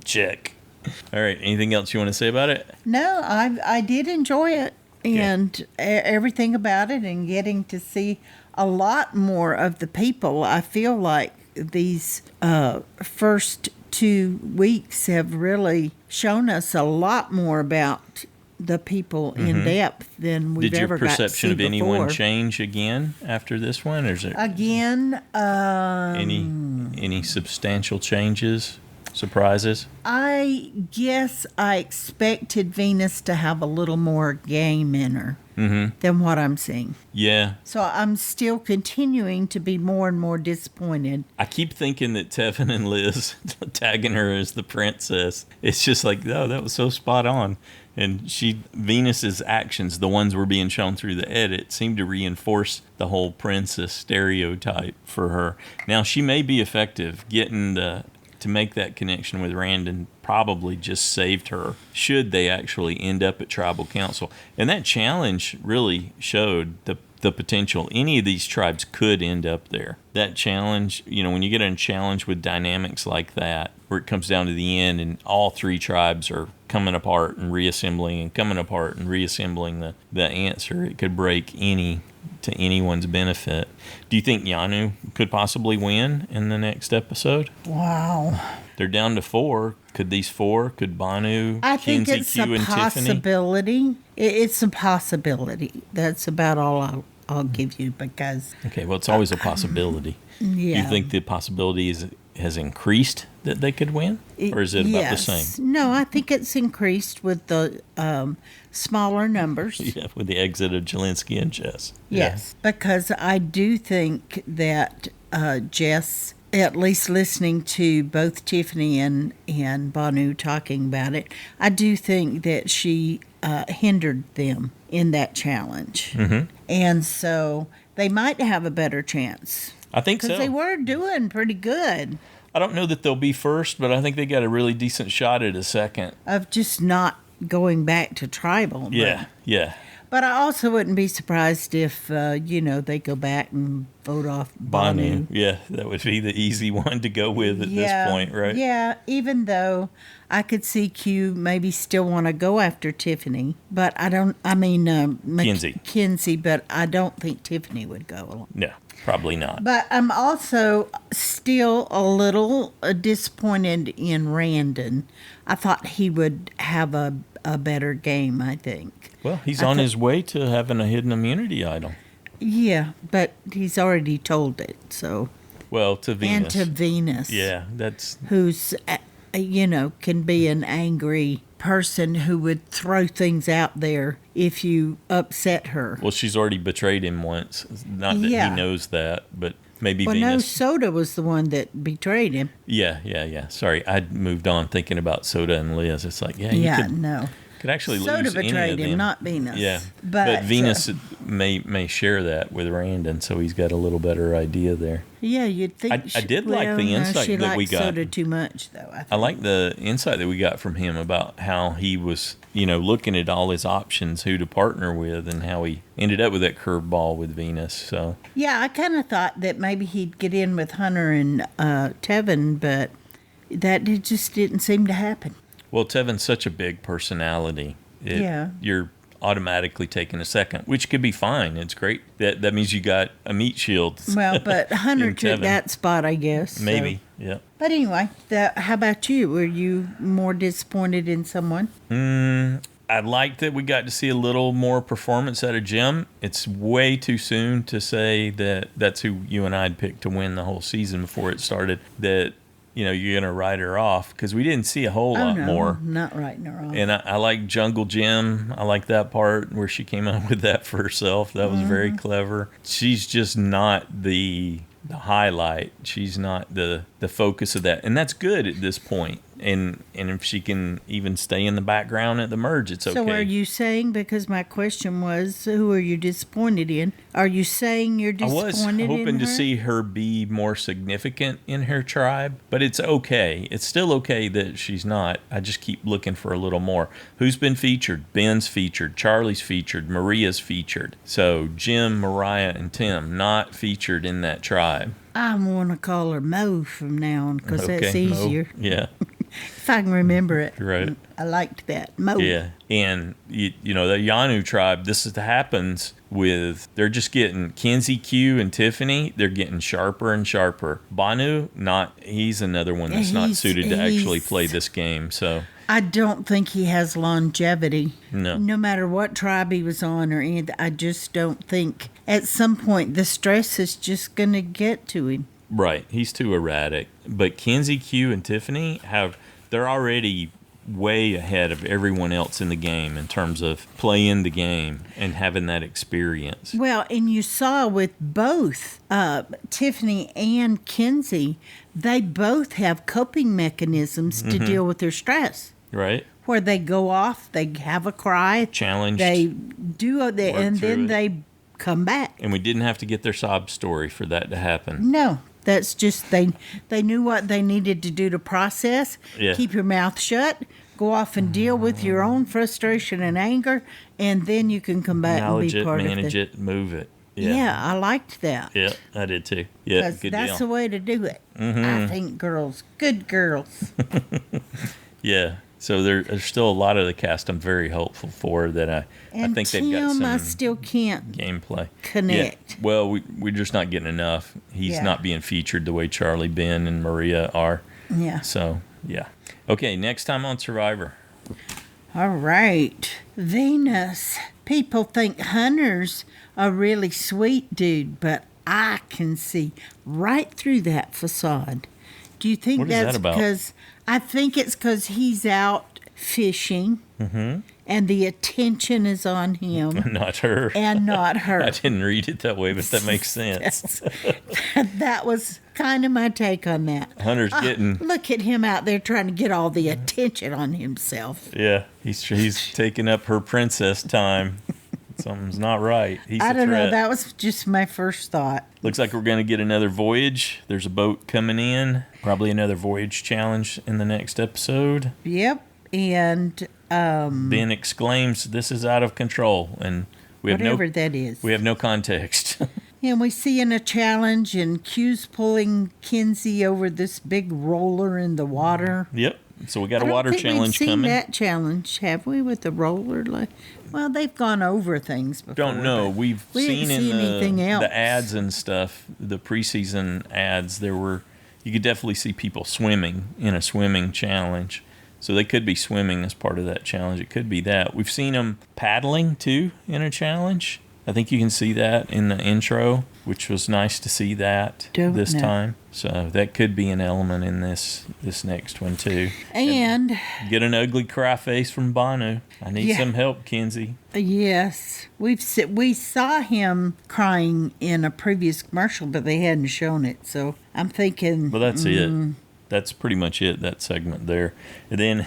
Check. All right. Anything else you want to say about it? No, I did enjoy it, and everything about it, and getting to see a lot more of the people. I feel like these first 2 weeks have really shown us a lot more about the people in depth than we've ever got to see before. Did your perception of anyone change again after this one? Or is it again any substantial changes? Surprises? I guess I expected Venus to have a little more game in her than what I'm seeing. Yeah. So I'm still continuing to be more and more disappointed. I keep thinking that Tevin and Liz tagging her as the princess. It's just like, oh, that was so spot on. And Venus's actions, the ones were being shown through the edit, seemed to reinforce the whole princess stereotype for her. Now, she may be effective getting to make that connection with Randen. Probably just saved her should they actually end up at tribal council. And that challenge really showed the potential. Any of these tribes could end up there. That challenge, when you get a challenge with dynamics like that, where it comes down to the end and all 3 tribes are coming apart and reassembling and coming apart and reassembling the answer, it could break to anyone's benefit. Do you think Yanu could possibly win in the next episode? Wow. They're down to 4. Could these 4? Could Bhanu, Kenzie, Q, and Tiffany? It's a possibility. That's about all I'll give you because... Okay, well, it's always a possibility. Yeah. You think the possibility has increased that they could win? Or is it about the same? No, I think it's increased with the smaller numbers. Yeah, with the exit of Jelinski and Jess. Yes, because I do think that Jess, at least listening to both Tiffany and Bhanu talking about it, I do think that she hindered them in that challenge. And so they might have a better chance. I think so. Because they were doing pretty good. I don't know that they'll be first, but I think they got a really decent shot at a second. Of just not going back to tribal. Yeah. But I also wouldn't be surprised if, they go back and vote off Bhanu. Yeah, that would be the easy one to go with at this point, right? Yeah, even though I could see Q maybe still want to go after Tiffany. But Kenzie, but I don't think Tiffany would go along. No, probably not. But I'm also still a little disappointed in Randen. I thought he would have a better game, I think. Well, he's on his way to having a hidden immunity idol. Yeah, but he's already told it, so... Well, to Venus. And to Venus. Yeah, that's... Who's, can be an angry person who would throw things out there if you upset her. Well, she's already betrayed him once. Not that he knows that, but... Maybe Venus. No, Soda was the one that betrayed him. Yeah. Sorry, I'd moved on thinking about Soda and Liz. It's like, could actually Soda lose any of them. betrayed him, not Venus. Yeah, but Venus may share that with Randen, so he's got a little better idea there. Yeah, you'd think. I did like the insight that we got. She liked Soda too much, though. I like the insight that we got from him about how he was, looking at all his options, who to partner with, and how he ended up with that curveball with Venus. So yeah, I kind of thought that maybe he'd get in with Hunter and Tevin, but that it just didn't seem to happen. Well, Tevin's such a big personality. You're automatically taking a second, which could be fine. It's great. That means you got a meat shield. Well, but Hunter took that spot, I guess. Maybe, yeah. But anyway, how about you? Were you more disappointed in someone? I like that we got to see a little more performance out of Jim. It's way too soon to say that that's who you and I had picked to win the whole season before it started. That you're going to write her off, because we didn't see a whole lot more. Not writing her off. And I like Jungle Jim. I like that part where she came up with that for herself. That was very clever. She's just not the highlight. She's not the focus of that. And that's good at this point. And if she can even stay in the background at the merge, it's okay. So are you saying, because my question was, who are you disappointed in? Are you saying you're disappointed in her? I was hoping to see her be more significant in her tribe, but it's okay. It's still okay that she's not. I just keep looking for a little more. Who's been featured? Ben's featured. Charlie's featured. Maria's featured. So Jim, Moriah, and Tim not featured in that tribe. I want to call her Mo from now on because that's Mo. easier. Yeah. If I can remember it. Right. I liked that. Mo. Yeah. And, you know, the Yanu tribe, happens with, they're just getting Kenzie, Q, and Tiffany, they're getting sharper and sharper. Bhanu, he's another one that's not suited to actually play this game, so. I don't think he has longevity. No. No matter what tribe he was on or anything, I just don't think at some point the stress is just going to get to him. Right. He's too erratic. But Kenzie, Q, and Tiffany they're already way ahead of everyone else in the game in terms of playing the game and having that experience. Well, and you saw with both Tiffany and Kenzie, they both have coping mechanisms to deal with their stress. Right. Where they go off, they have a cry, challenged, they do and then they come back. And we didn't have to get their sob story for that to happen. No. That's just, they knew what they needed to do to process. Yeah. Keep your mouth shut. Go off and deal with your own frustration and anger, and then you can come back and be part of it. Manage it, move it. Yeah, I liked that. Yeah, I did too. Yeah, good deal. That's the way to do it. I think good girls. Yeah. So there's still a lot of the cast I'm very hopeful for that I think they've got some I still can't gameplay connect. Yeah. Well, we're just not getting enough. He's not being featured the way Charlie, Ben, and Moriah are. Yeah. So, yeah. Okay, next time on Survivor. All right. Venus. People think Hunter's a really sweet dude, but I can see right through that facade. Do you think what that's that because... I think it's because he's out fishing, and the attention is on him. Not her. And not her. I didn't read it that way, but that makes sense. That was kind of my take on that. Hunter's getting... Look at him out there trying to get all the attention on himself. Yeah, he's taking up her princess time. Something's not right. I don't know. That was just my first thought. Looks like we're going to get another voyage. There's a boat coming in. Probably another voyage challenge in the next episode. Yep. And Ben exclaims, "This is out of control." And we have whatever that is. We have no context. And we see in a challenge, and Q's pulling Kenzie over this big roller in the water. Yep. So we got a water challenge coming. We've seen that challenge, have we, with the roller? Well, they've gone over things before. Don't know. We've seen in anything else. The ads and stuff, the preseason ads, you could definitely see people swimming in a swimming challenge. So they could be swimming as part of that challenge. It could be that. We've seen them paddling, too, in a challenge. I think you can see that in the intro, which was nice to see that this time. So that could be an element in this next one, too. And get an ugly cry face from Bhanu. I need some help, Kenzie. Yes. We saw him crying in a previous commercial, but they hadn't shown it. So I'm thinking... Well, that's it. That's pretty much it, that segment there. And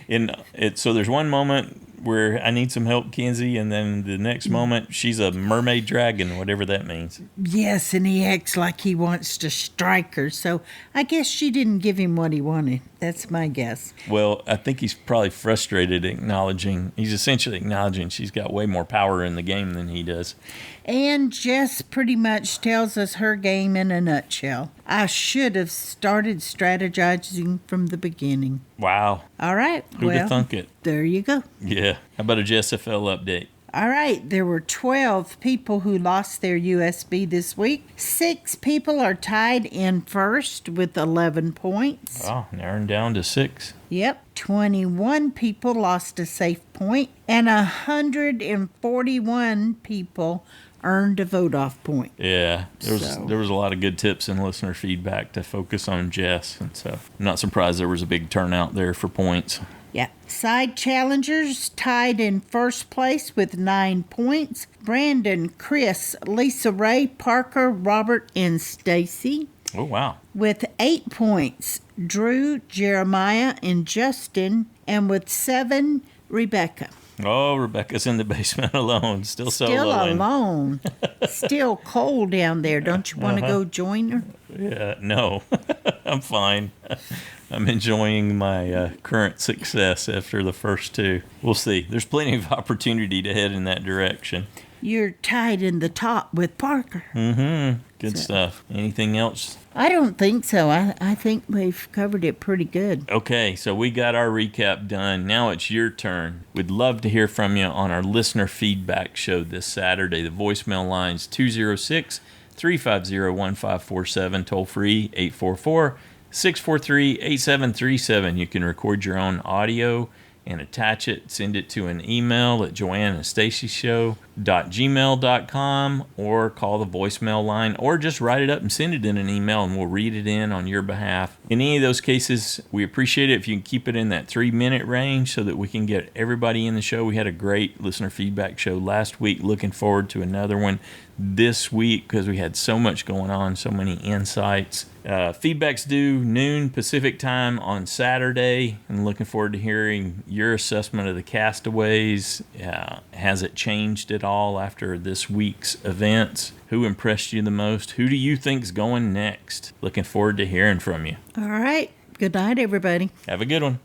then, so there's one moment where I need some help, Kenzie, and then the next moment, she's a mermaid dragon, whatever that means. Yes, and he acts like he wants to strike her, so I guess she didn't give him what he wanted. That's my guess. Well, I think he's probably frustrated he's essentially acknowledging she's got way more power in the game than he does. And Jess pretty much tells us her game in a nutshell. I should have started strategizing from the beginning. Wow. All right. Who'd have thunk it? There you go. Yeah. How about a JSFL update? All right. There were 12 people who lost their USB this week. 6 people are tied in first with 11 points. Oh, narrowing down to 6. Yep. 21 people lost a safe point, and 141 people earned a vote-off point. Yeah, there was a lot of good tips and listener feedback to focus on Jess, and so I'm not surprised there was a big turnout there for points. Yeah. Side challengers tied in first place with 9 points. Brandon, Chris, Lisa Ray, Parker, Robert, and Stacy. Oh, wow. With 8 points, Drew, Jeremiah, and Justin. And with 7, Rebecca. Oh, Rebecca's in the basement alone. Still soloing. Still alone. Still cold down there. Don't you want to go join her? Yeah, no. I'm fine. I'm enjoying my current success after the first 2. We'll see. There's plenty of opportunity to head in that direction. You're tied in the top with Parker. Mm-hmm. Good stuff. Anything else? I don't think so. I think we've covered it pretty good. Okay, so we got our recap done. Now it's your turn. We'd love to hear from you on our listener feedback show this Saturday. The voicemail line's 206-350-1547, toll free 844-643-8737. You can record your own audio and attach it, send it to an email at joanneandstacyshow.gmail.com, or call the voicemail line, or just write it up and send it in an email and we'll read it in on your behalf. In any of those cases, we appreciate it if you can keep it in that 3-minute range so that we can get everybody in the show. We had a great listener feedback show last week. Looking forward to another one this week because we had so much going on, so many insights. Feedback's due noon Pacific time on Saturday, and looking forward to hearing your assessment of the castaways. Has it changed at all after this week's events? Who impressed you the most? Who do you think's going next? Looking forward to hearing from you. All right. Good night, everybody. Have a good one.